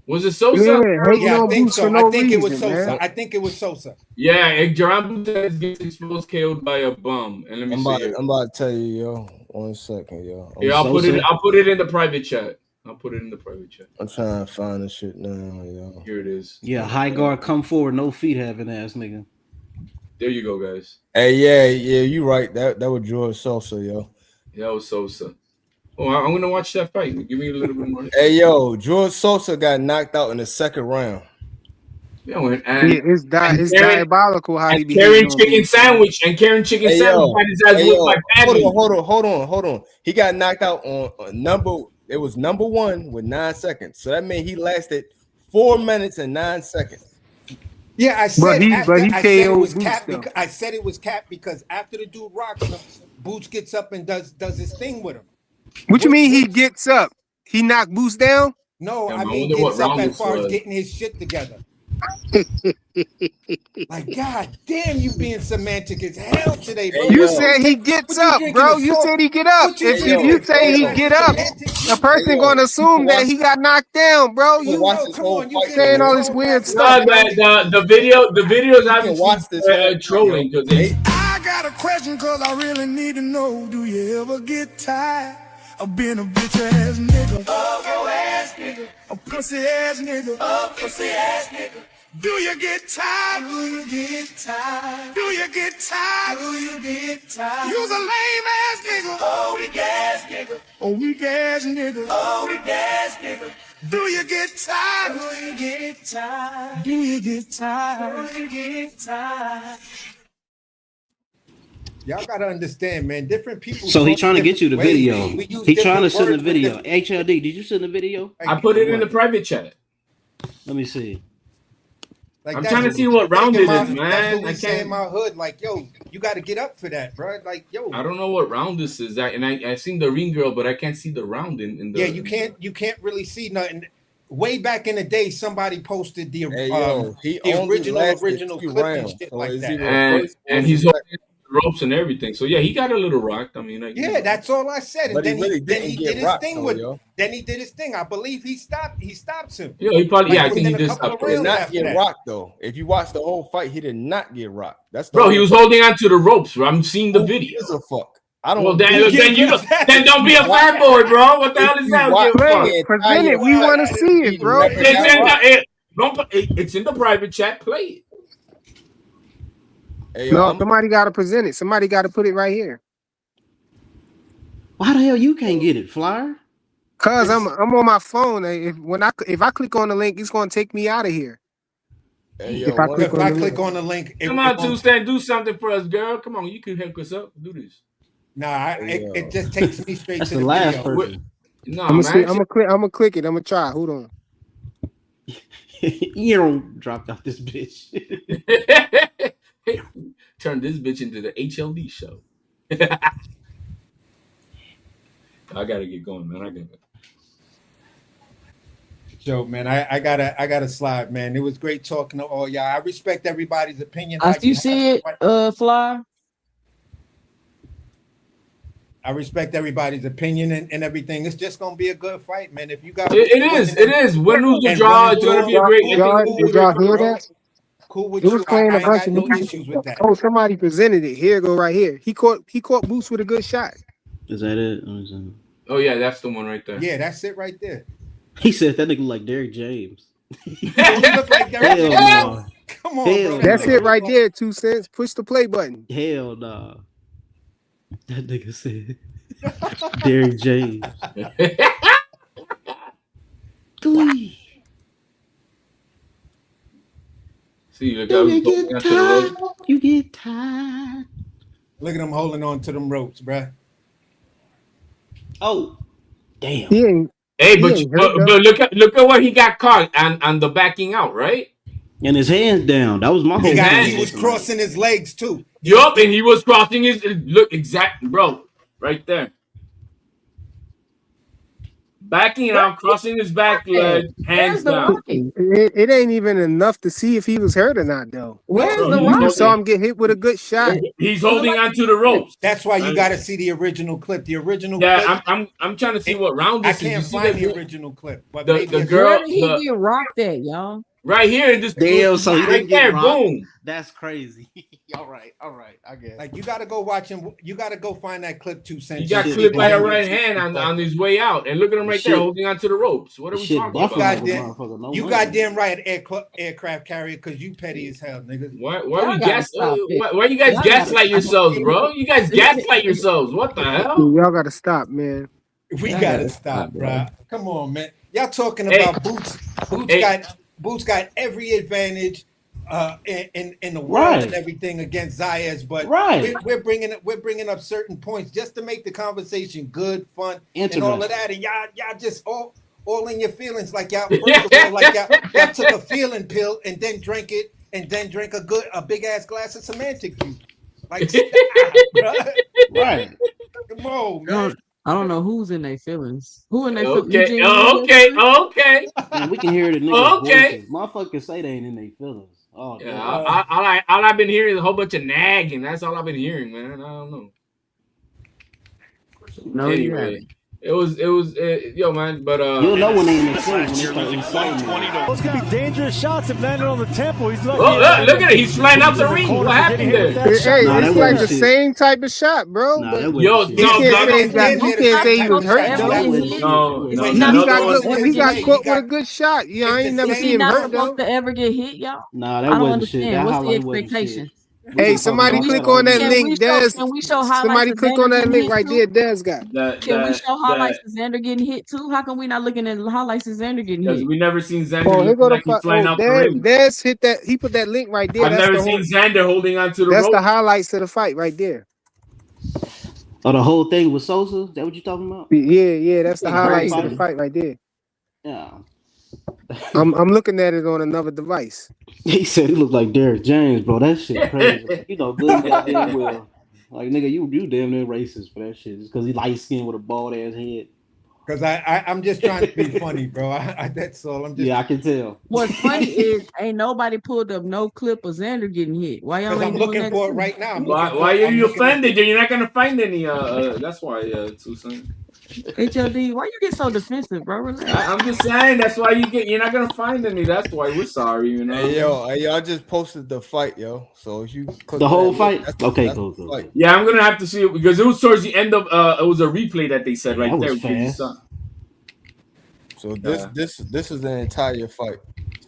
Was it Sosa? Yeah, hating Yeah, I on think Boots for so. I no think it was reason, Sosa. man. I think it was Sosa. Yeah, Jerome Boots gets exposed KO'd by a bum. And let me I'm see about, here. I'm about to tell you, yo. 1 second, yo. Yeah, I'll put Sosa. it in the private chat. I'll put it in the private chat. I'm trying to find this shit now, yo. Here it is. Yeah, high guard, come forward, no feet having ass nigga. There you go, guys. Hey, yeah, you right. That was George Sosa, yo. Yeah, that was Sosa. Oh, I'm gonna watch that fight. Give me a little bit more. Hey, yo, George Sosa got knocked out in the second round. Yeah, and Yeah, it's Karen, diabolical how he be Karen hating on chicken Boots, man. sandwich and Karen chicken Hey, sandwich yo, got his ass whipped by Paddy. hold on. He got knocked out on number. It was number 1 with 9 seconds. So that meant he lasted 4 minutes and 9 seconds. Yeah, I said he it was Boots, cap though. because I said it was cap because after the dude rocks him, Boots gets up and does his thing with him. What you mean he gets up? He knocked Boots down? No, Yeah, I I mean wonder what gets up round as this far as was. getting his shit together. Like, god damn, you being semantic as hell today, bro. Hey, You yo. said he gets What you up, drinking, bro. a You soft- said he get up. What you If drinking, you a say he Kool-Aid get up, semantic a shit? person gonna assume that he got knocked down, bro. You watch Bro, this come whole on, you fight, saying getting all though. this tone weird back. stuff, No, bro. the videos You can watch this whole fight, trolling yo. because I got a question cause I really need to know. Do you ever get tired of being a bitch ass nigga? Oh, ass nigga. A pussy ass nigga. Oh, pussy ass nigga. Do you get tired? Do you get tired? Do you get tired? Do you get tired? You's a lame ass nigga. Oh, weak ass nigga. Oh, weak ass nigga. Oh, weak ass nigga. Do you get tired? Do you get tired? Do you get tired? Do you get tired? Y'all gotta understand, man. Different people. So he talk trying to get you the different ways. video. We use He trying to different send the words for video. different- HLD, did you send the video? I put it in the private chat. Let me see. Like I'm that's trying to what see we what round say in it my- is, man. That's what I we say in can't. my hood. Like, yo, you got to get up for that, bro. Like, yo. I don't know what round this is. I seen the ring girl, but I can't see the round in the. Yeah, you can't really see nothing. Way back in the day, somebody posted the He the only original lasted 2 clip and rounds. shit So like it's that. either And first and or he's second. holding the ropes and everything. So yeah, he got a little rocked. I mean, Yeah, that's all I said. And But he then really then didn't he get did his rocked, thing though, with. yo. Then he did his thing. I believe he stops him. Yeah, he probably. Yeah, I think he within a did couple stop. of He did rounds not after get that. rocked though. If you watch the whole fight, he did not get rocked. That's the Bro, whole he was fight. holding on to the ropes. Bro. I'm seeing the video. Who gives a fuck? I don't. Well, then Who gives you a fuck? then don't be a fanboy, bro. What the hell is you that? watch Give a fuck? the Present entire it. We fight, want to see he it, bro. never It's got in rocked. it's in the private chat. Play it. Hey, yo, No, somebody got to present it. Somebody got to put it right here. Why the hell you can't get it, Flyer? Cause I'm on my phone. If I click on the link, it's gonna take me out of here. Hey, yo, If I click on the link. On the link, Come on, Tuesday, do something for us, girl. Come on, you can hook us up. Do this. Nah, it just takes me straight That's to the the last video. person. No, I'm man. gonna click it. I'm gonna try. Hold on. You don't dropped out this bitch. Turn this bitch into the HLD show. I gotta get going, man. I gotta. Joe, man, I gotta slide, man. It was great talking to all y'all. I respect everybody's opinion. You see it, Fly? I respect everybody's opinion and everything. It's just gonna be a good fight, man. If you guys, It is. Win, lose, or draw. It's gonna be a great. Did y'all hear that? Cool with It was you. playing I a ain't bunch got of no niggas. issues with that. Oh, somebody presented it. Here, go right here. He caught Boots with a good shot. Is that it? Oh yeah, that's the one right there. Yeah, that's it right there. He said that nigga like Derrick James. He looked like Derrick Hell James. no. Come on, Hell bro. That's no. it right there. 2 cents. Push the play button. Hell nah. That nigga said Derrick James. Glee. See, look Do how you he's holding get onto the tired? rope. You get tired. Look at him holding on to them ropes, bruh. Oh, damn. He ain't Hey, he ain't hurt though. but look at where he got caught on the backing out, right? And his hands down. That was my His whole hands. thing. He was crossing his legs too. Yup, and he was crossing his look exact, bro, right there. Backing out, crossing his back leg, hands Where's the down. rocking? It ain't even enough to see if he was hurt or not though. Where's Bro, the You rocking? saw him get hit with a good shot. He's holding onto the ropes. That's why you Right? got to see the original clip. The original Yeah, clip. I'm trying to see what round I this is. You can't see find the the original clip, but the, maybe the it's girl Where did he get rocked at, y'all? right here in this Damn, so he right didn't get there, rocked. boom. That's crazy. all right, I guess. like you got to go watch him. You got to go find that clip 2 cents. He got Shit, clipped by a bro. right hand on his way out, and look at him right there Shit. holding onto the ropes. What are we Shit talking buffing about? like a motherfucker. No You money. goddamn right, aircraft carrier, because you petty as hell, nigga. Why Y'all we gotta stop it. why you guys Y'all gotta gaslight stop yourselves, it. bro? You guys gaslight yourselves. What the hell? Y'all gotta stop, man. We Y'all gotta gotta stop, stop, bro. Come on, man. Y'all talking Hey. about Boots? Boots got every advantage in the world Right. and everything against Zayas, but Right. we're bringing up certain points just to make the conversation good, fun, and all of Interesting. that. And y'all just all in your feelings, like y'all. First of all, like y'all took a feeling pill and then drank it, and then drank a big ass glass of semantic juice. Like, stop, bro. Right. Come on, man. I don't know who's in their feelings. Who in their feelings? Okay, Eugene, you in your okay, feelings? okay, Man, we can hear the niggas' okay. voices. Motherfuckers say they ain't in their feelings. Oh, Yeah, damn. all I've been hearing is a whole bunch of nagging. That's all I've been hearing, man. I don't know. No, you Anyway, haven't. it was yo, man. But You'll know when they in their feelings when they start inciting you. Those could be dangerous shots if landed on the temple. He's lucky. oh, look at it. He's flying out the ring. What happened there? Hey, Nah, it's that like wasn't the shit. same type of shot, bro. Nah, But that Yo, wasn't shit. no, you no, can't say no, you can't say he was hurt Ever Nah, that though. get wasn't hit? shit. no, Is no, he He not no, got supposed good. to ever He get got hit? caught with a good shot. Yeah, I ain't never Is he seen him not hurt though. supposed to ever get hit, y'all? Nah, I that don't wasn't shit. understand. That What's the highlight wasn't shit. expectation? We Hey, can talk somebody about click that all on that day. link. Can we show highlights Somebody of click Xander on that getting link hit right too? there. Des got. Can we show highlights of Xander getting hit too? How come we not looking at highlights of Xander getting because hit? we never seen Xander Oh, here looking go the like he's flying out the Des ring. hit that. He put that link right there. I've never seen Xander holding onto the That's the rope. highlights of the fight right there. Oh, the whole thing with Sosa? Is that what you talking about? Yeah, that's the The whole highlights of the fight? fight right there. Yeah. I'm looking at it on another device. He said he looked like Derrick James, bro. That shit crazy. You know, good and goddamn well. Like, nigga, you damn near racist for that shit. Just because he light skinned with a bald ass head. Because I'm just trying to be funny, bro. That's all. I'm just. Yeah, I can tell. What's funny is ain't nobody pulled up no clip of Xander getting hit. Why y'all Because ain't I'm doing looking that for it too? right now. Why are you offended? You're not gonna find any. That's why. Susan. HLD, why you get so defensive, bro? Relax. I'm just saying. That's why you're not gonna find any. That's why we're sorry. You know. Hey, yo, I just posted the fight, yo. So if you click The on whole that link, fight? Okay, that's cool, the cool. fight. Yeah, I'm gonna have to see it because it was towards the end of. It was a replay that they said right that there. was Because you fast. saw. So this is the entire fight.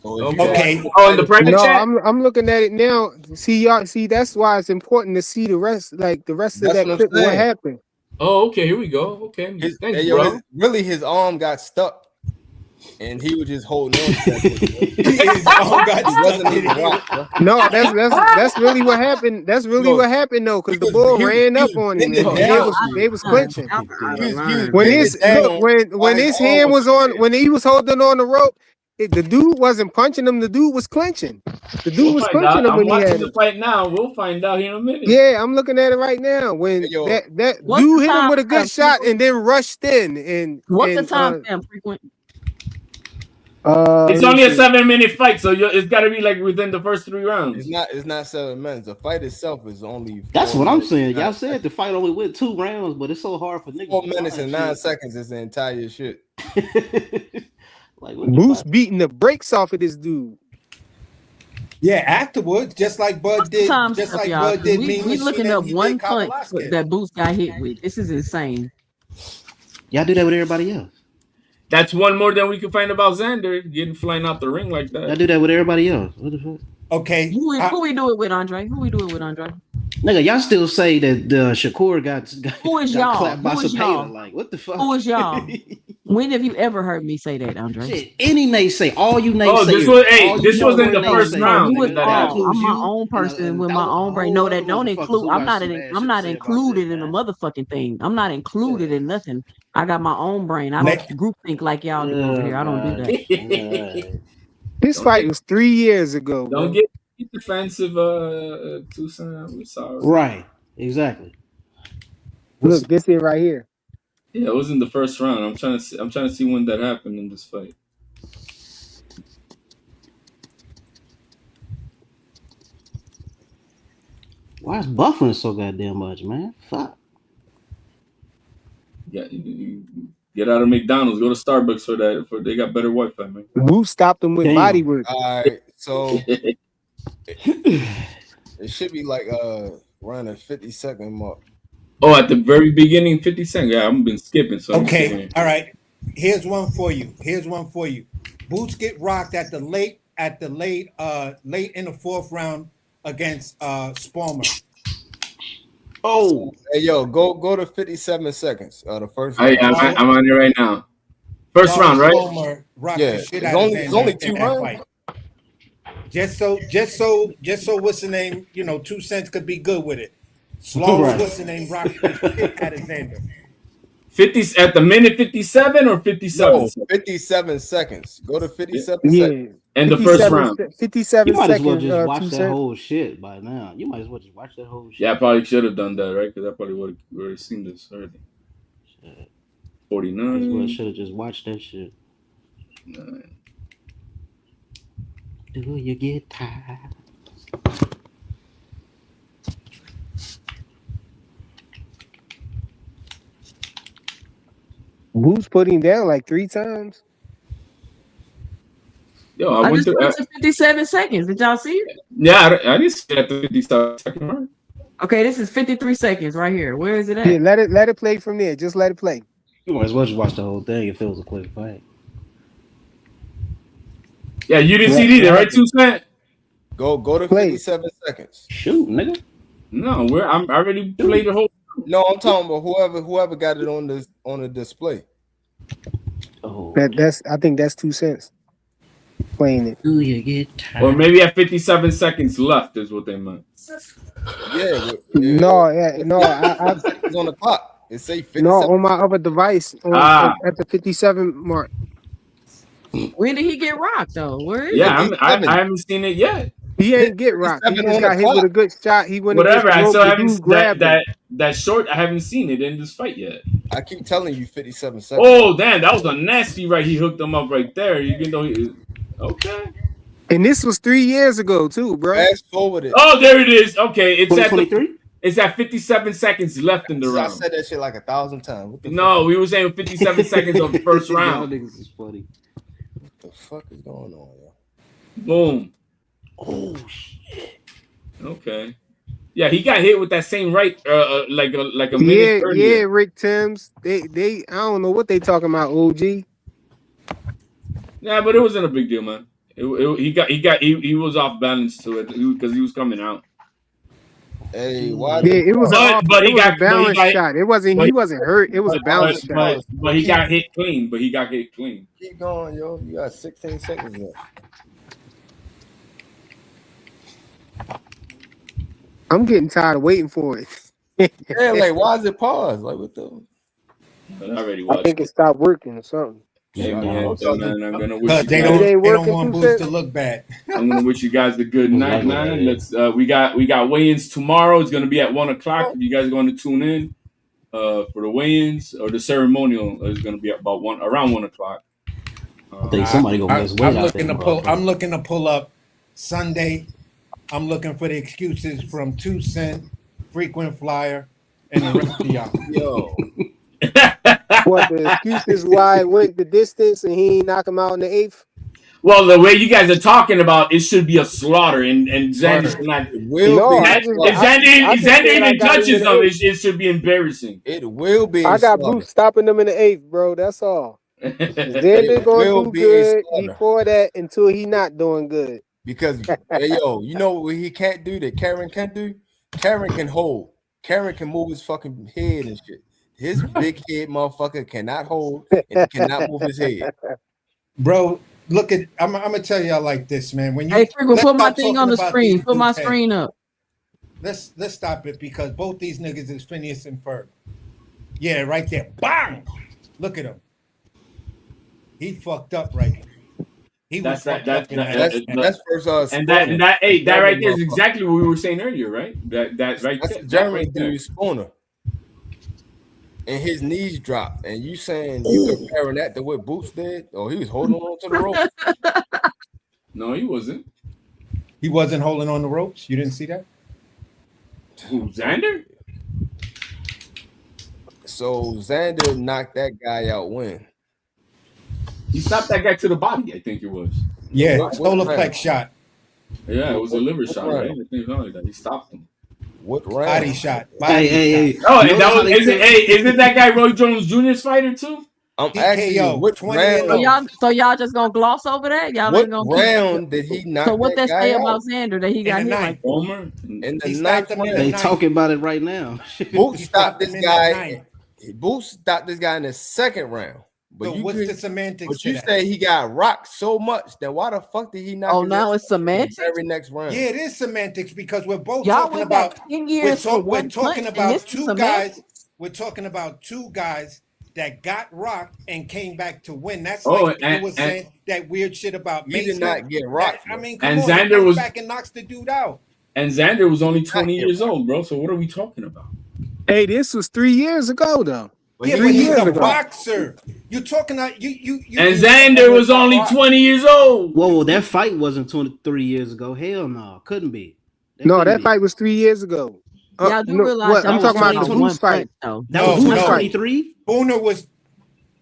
So if Okay. you Oh, in the private No, chat. I'm looking at it now. See y'all. See, that's why it's important to see the rest, like the rest of That's that what I'm clip. What saying. happened? Oh, okay. Here we go. Okay. Thanks, Hey, yo, bro. really his arm got stuck, and he was just holding on to that shit. His arm got He wasn't even stuck. rocked, bro. No, that's really what happened. That's really Yo, what happened though, because the bull ran he up was on him bending and down. they was Y'all clinching. out of He was line. When bending his down look when while his arm hand was on swinging. when he was holding on the rope, the dude wasn't punching him. The dude was clinching. The dude We'll was find clinching out. him I'm when he watching had the it. fight now. We'll find out here in a minute. Yeah, I'm looking at it right now. When Hey, yo, that What's dude the hit him time with a good stamp, shot Frequent? and then rushed in and What's the time stamp, Frequent? It's let me only a see. 7-minute fight, so it's got to be like within the first 3 rounds. it's not 7 minutes. The fight itself is only That's 4 what I'm minutes. saying. Y'all 9 said seconds. the fight only went 2 rounds, but it's so hard for niggas 4 to minutes find and 9 shit. seconds is the entire shit. Like, what the Boost fuck? beating the brakes off of this dude. Yeah, afterwards, just like Bud did, Time just stamp, like y'all. Bud did We Mean Machine looking and up he one did punch Velasquez. that Boost got hit with. This is insane. Y'all do that with everybody else. That's one more than we can find about Xander getting flying out the ring like Y'all that. do that with everybody else. What the fuck? Okay. Who we do it with, Andre? Who we do it with, Andre? Nigga, y'all still say that Shakur got Who is got y'all? clapped by Who is Cepeda. y'all? Like, what the fuck? Who is y'all? When have you ever heard me say that, Andre? Shit, any naysay, all you Oh, this naysayers, was all you this was in motherfucking the first naysayers, round Who is nigga. when that That all? happened. includes I'm my you own person with and my a own brain. whole No, other that don't motherfuckers include. who I'm got not. some bad I'm shit to not say about this, included in a man. motherfucking thing. I'm not included in nothing. I got my own brain. I Let, don't group think like y'all do over Oh here. I don't do that. god. This Don't fight get was 3 years ago, don't bro. get defensive, Tucson. We're sorry. Right, exactly. Look, this here right here. Yeah, it was in the first round. I'm trying to see when that happened in this fight. Why is buffering so goddamn much, man? Fuck. Yeah, you get out of McDonald's, go to Starbucks for that. For they got better Wi-Fi, man. Boo stopped him with body Damn. work. All right, so it should be like around a 50-second mark. Oh, at the very beginning, 50 seconds. Yeah, I've been skipping, so I'm sitting okay. here. All right. Here's one for you. Boots get rocked at the late in the fourth round against Spalmer. Oh. Hey, yo, go to 57 seconds. The first I'm round. on it right now. First round, right? Spalmer rocked the shit out of It's only Xander 2 in that rounds. fight. Just so what's the name? 2 cents could be good with it. Slow, Right. what's the name? Rocked the shit out of Xander. 50 at the minute 57 or 57 No, seconds? 57 seconds. Go to 57 Yeah. seconds. And the first 57, round. 57 You might as well seconds, just 2 watch that cents. whole shit by now. You might as well just watch that whole shit. Yeah, I probably should have done that, right? Because I probably would have already seen this already. 49. Might as well should have just watched that shit. Do you get tired? Boo's put him down like 3 times. Yo, I went just to. put it to 57 seconds. Did y'all see it? Yeah, I didn't see it at the 57 mark. Okay, this is 53 seconds right here. Where is it at? Yeah, let it play from there. Just let it play. You might as well just watch the whole thing if it was a quick fight. Yeah, you didn't see it either, right, Tucson? Go to 57 seconds. Shoot, nigga. No, I already played the whole. No, I'm talking about whoever got it on the display. Oh, I think that's 2 cents. Playing it. do you get tired? Or maybe at 57 seconds left is what they meant. Yeah. No, I Seconds on the clock. It say 57. no on my other device at the 57 mark. When did he get rocked though? Where is Yeah, it? I haven't seen it yet. He ain't get rocked. He 57 just on the got hit with clock. a good shot. He went Whatever. against the I rope. still The haven't dude grabbed him. that short. I haven't seen it in this fight yet. I keep telling you 57 seconds. Oh damn, that was a nasty right. He hooked him up right there. Even though okay. And this was 3 years ago too, bro. Fast forward it. Oh, there it is. Okay, it's at 2023. It's at 57 seconds left in the I round. said that shit like 1,000 times. What the No, fuck? we were saying 57 seconds of the first Y'all round. niggas is funny. What the fuck is going on, yo? Boom. Oh shit. Okay. Yeah, he got hit with that same right, like a minute earlier. Yeah, Rick Timms. They I don't know what they talking about, OG. Yeah, but it wasn't a big deal, man. He was off balance to it because he was coming out. Hey, why? Yeah, it was a balance got, shot. It wasn't. He wasn't hurt. It was a balance shot. But he got hit clean. Keep going, yo. You got 16 seconds left. I'm getting tired of waiting for it. Yeah, like why is it paused? Like what the? I already I watched. think it stopped working or something. Hey, man, I'm gonna wish you They guys, don't want Boots to look bad. I'm gonna wish you guys a good night, man. Let's we got weigh-ins tomorrow. It's gonna be at 1:00. If you guys are going to tune in for the weigh-ins or the ceremonial is gonna be about around 1:00. I think somebody gonna miss weight out there. I'm looking to pull up Sunday. I'm looking for the excuses from 2 Cent, Frequent Flyer, and the rest of y'all. Yo. What the excuse is why it went the distance and he ain't knock him out in the 8th? Well, the way you guys are talking about it should be a slaughter, and Xander should not. If Xander even judges them, it should be embarrassing. It will be. I got Bruce stopping them in the 8th, bro. That's all. Xander gonna do good before that until he not doing good. Because hey, yo, you know what he can't do that Karen can do? Karen can hold. Karen can move his fucking head and shit. His big head motherfucker cannot hold and he cannot move his head. Bro, look at I'm gonna tell y'all like this, man. When you Hey, Freak, let's put my stop thing talking on the about screen. these Put my dudes head. screen up. Let's stop it because both these niggas is Phineas and Ferb. Yeah, right there. Bang! Look at him. He fucked up right here. He was fucked up in that. That's first and Spooner. that hey, that German right there is motherfucker. exactly what we were saying earlier, right? That right That's there, a that German right there. dude, Spooner. And his knees dropped. And you saying you comparing that to what Boots did? Oh, he was holding on to the rope. No, he wasn't. He wasn't holding on the ropes. You didn't see that? Who, Xander? So Xander knocked that guy out when? He stopped that guy to the body, I think it was. Yeah, What solar round? plex shot. Yeah, it was a liver shot, round? right? I think something like that. He stopped him. What round? Body shot. Body Hey, shot. Oh, and that was isn't that guy Roy Jones Jr.'s fighter too? I'm asking you, what 20 and round? So y'all just gonna gloss over that? Y'all What ain't gonna round did he knock So what that that guy say out? about Xander that he got In the hit ninth. like Homer? In the He ninth stopped him in round. the They ninth. talking about it right now. Boots He stopped stopped this him in the guy. ninth. Boots stopped this guy in the second round. But So you what's could- the semantics But to you that? say he got rocked so much. Then why the fuck did he knock? Oh, his now ass it's out in the semantics? very next round. Yeah, it is semantics because we're both Y'all talking went back about 10 years for we're one talking punch and this about is two guys. semantics? We're talking about two guys that got rocked and came back to win. That's Oh, like and- you was and- saying that weird shit about He did Mason. not get rocked. I mean, come And on, he Xander comes was back and knocks the dude out. and Xander was only 20 get years old, bro. So what are we talking about? Hey, this was 3 years ago, though. Yeah, Three but he's years a ago. boxer. You're talking about you. And Xander was only 20 years old. Whoa, that fight wasn't 23 years ago. Hell no, couldn't be. No, couldn't that be. fight was 3 years ago. Y'all do No, realize what? y'all I'm was talking about the 2020 Boots fight. though. That was Boots no. fight. 2023.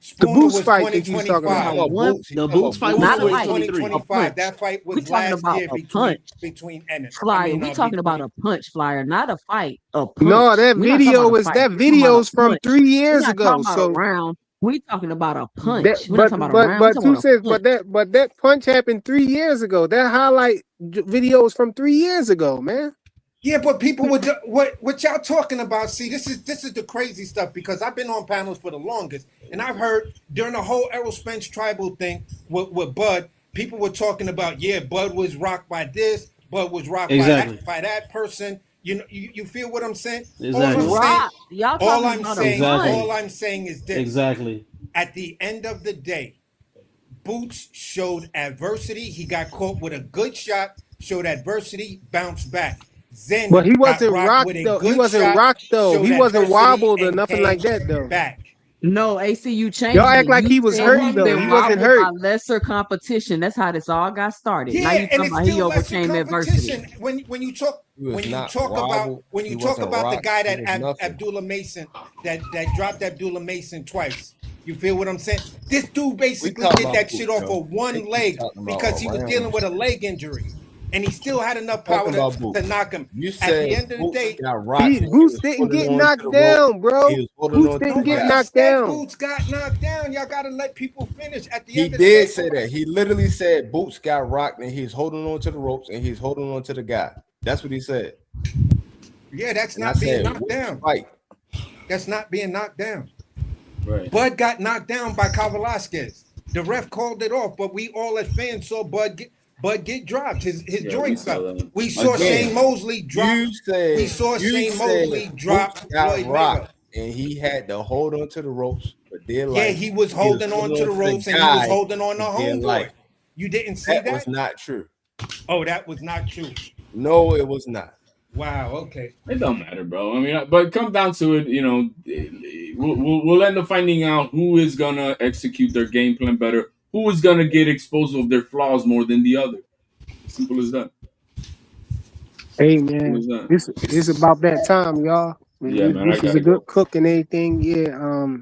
Spooner Boots was fight that you was talking 2025. about. The Boots fight was Not a Spooner was fight, 2025. a That fight We was talking last about year a between punch. Ennis. Flyer. We talking about a punch, Flyer, not a fight. A punch. No, that We're not talking video about a is fight. that We're talking about video's a from punch. 3 We're years not ago. talking about a So round. We talking about a that, punch. We're not talking about a round. We're but talking two about a says punch. but that punch happened 3 years ago. That highlight video is from 3 years ago, man. Yeah, but people would what y'all talking about? See, this is the crazy stuff because I've been on panels for the longest, and I've heard during the whole Errol Spence tribal thing with Bud, people were talking about Bud was rocked by this, Bud was rocked Exactly. by that person. You know, you feel what I'm saying? Exactly. Y'all All talking I'm about saying, a punch. all I'm saying is this: Exactly. at the end of the day, Boots showed adversity. He got caught with a good shot, showed adversity, bounced back. Xander But he wasn't got rocked rocked with a though. He good wasn't shot, rocked though. showed He wasn't adversity, wobbled or and nothing came like that though. back. No, AC, you changed Y'all act it. like You he was said hurt he's though. been He wasn't wobbled hurt. by lesser competition. That's how this all got started. Now Yeah, you and talking it's about he still lesser overcame adversity. competition. When you talk He was when you not talk about wobbled. when He you talk wasn't about the rocked. guy He that was nothing. Abdullah Mason that dropped Abdullah Mason twice. You feel what I'm saying? This dude basically talking did about that Boots, shit off yo. of one They keep leg talking about because he was around dealing and with a shit. leg injury, and he still had enough power Talking about Boots. to knock him. You At said the end of the Boots day, got rocked and he Boots was didn't holding get on to knocked the rope. down, bro. He was holding Boots on to didn't the get guy. knocked said down. Boots got knocked down. Y'all gotta let people finish. At the He end of the day, did say that. He literally said Boots got rocked and he's holding on to the ropes and he's holding on to the guy. That's what he said. yeah, that's And I not being said, knocked which down. fight? That's not being knocked down. Right. Bud got knocked down by Velasquez. The ref called it off, but we all as fans saw Bud get dropped. His Yeah, we joint saw fell. that. We saw Again, Shane Mosley drop. You said We saw Shane Mosley Boots drop got Floyd rocked Mayweather. and he had to hold on to the ropes for dear Yeah, life. he was holding on to the ropes and he was holding on to for dear homeboy. life. You didn't see That that? was not true. Oh, that was not true. No, it was not. Wow. Okay. It don't matter, bro. I mean, but come down to it, you know, we'll end up finding out who is gonna execute their game plan better, who is gonna get exposed of their flaws more than the other. Simple as that. Hey Simple man, as that. this is about that time, y'all. Yeah, man, I This is gotta a good go. cook and everything. Yeah.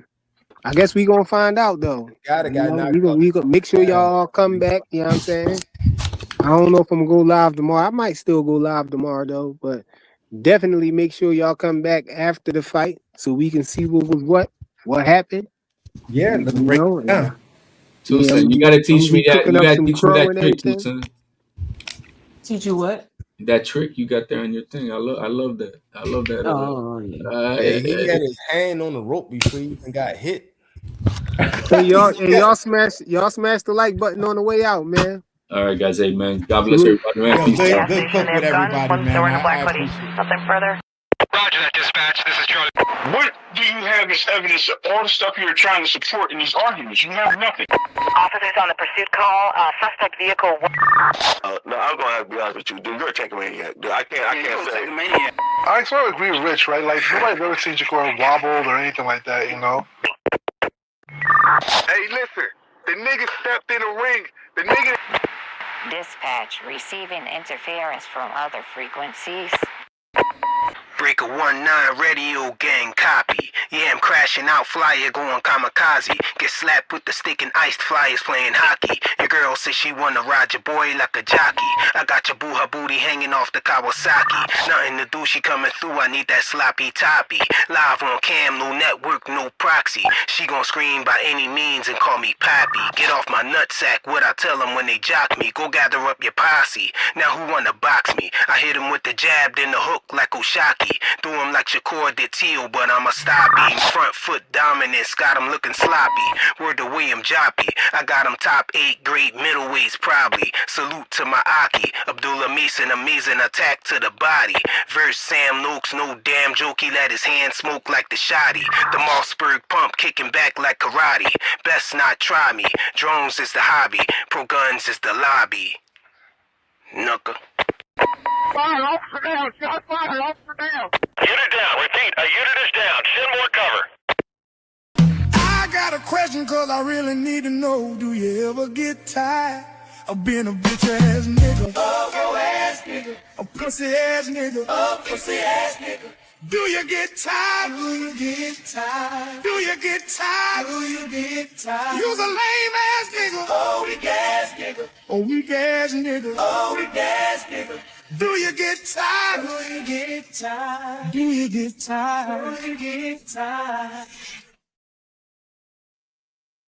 I guess we gonna find out though. Got knocked We gonna make sure y'all come back. You know what I'm saying? I don't know if I'm gonna go live tomorrow. I might still go live tomorrow though, but definitely make sure y'all come back after the fight so we can see what happened. Yeah, You let's break know, it down. Tucson, you gotta teach me that. cooking You up gotta some teach me crow that and trick, everything. Tucson. Teach you what? That trick you got there on your thing. I love that. I love that. Oh, yeah. Hey, he had his hand on the rope before he even got hit. Hey y'all smash the like button on the way out, man. All right, guys. Hey, man. God bless Salute. everybody, man. Yo, Peace out. good cook with everybody, man. I appreciate it. Nothing further. Roger that, dispatch. This is Charlie. What do you have as evidence of all the stuff you're trying to support in these arguments? You have nothing. Officers on the pursuit call. Suspect vehicle. No, I'm gonna have to be honest with you, dude. You're a technomaniac. Dude, I can't say. I sort of agree with Rich, right? Like nobody's ever seen Jacory wobbled or anything like that, you know. Hey, listen. The nigga stepped in the ring. The nigga. Dispatch receiving interference from other frequencies. Breaker 1-9 radio gang copy. Yeah, I'm crashing out, flyer going kamikaze. Get slapped with the stick and iced flyers playing hockey. Your girl says she wanna ride your boy like a jockey. I got your boo her booty hanging off the Kawasaki. Nothing to do, she coming through, I need that sloppy toppy. Live on cam, no network, no proxy. She gon' scream by any means and call me Pappy. Get off my nutsack, what I tell them when they jock me. Go gather up your posse. Now who wanna box me? I hit him with the jab, then the hook like Oshaki. Do him like Shakur did Teal, but I'm a stop him. Front foot dominance, got him looking sloppy. Word to William Joppy, I got him top 8 grade middleweights probably. Salute to my Aki, Abdullah Mason, amazing attack to the body. Verse Sam Noakes, no damn joke, he let his hand smoke like the shotty. The Mossberg pump kicking back like karate. Best not try me, drones is the hobby, pro guns is the lobby. Knucker. Fire, officer down. Shot fire, officer down. Unit down. Repeat, a unit is down. Send more cover. I got a question cause I really need to know. Do you ever get tired of being a bitch ass nigga? Oh, ass nigga. A pussy ass nigga. Oh, pussy ass nigga. Do you get tired? Do you get tired? Do you get tired? Do you get tired? You's a lame ass nigga. Oh, weak ass nigga. Oh, weak ass nigga. Oh, weak ass nigga. Do you get tired? Do you get tired? Do you get tired? Do you get tired?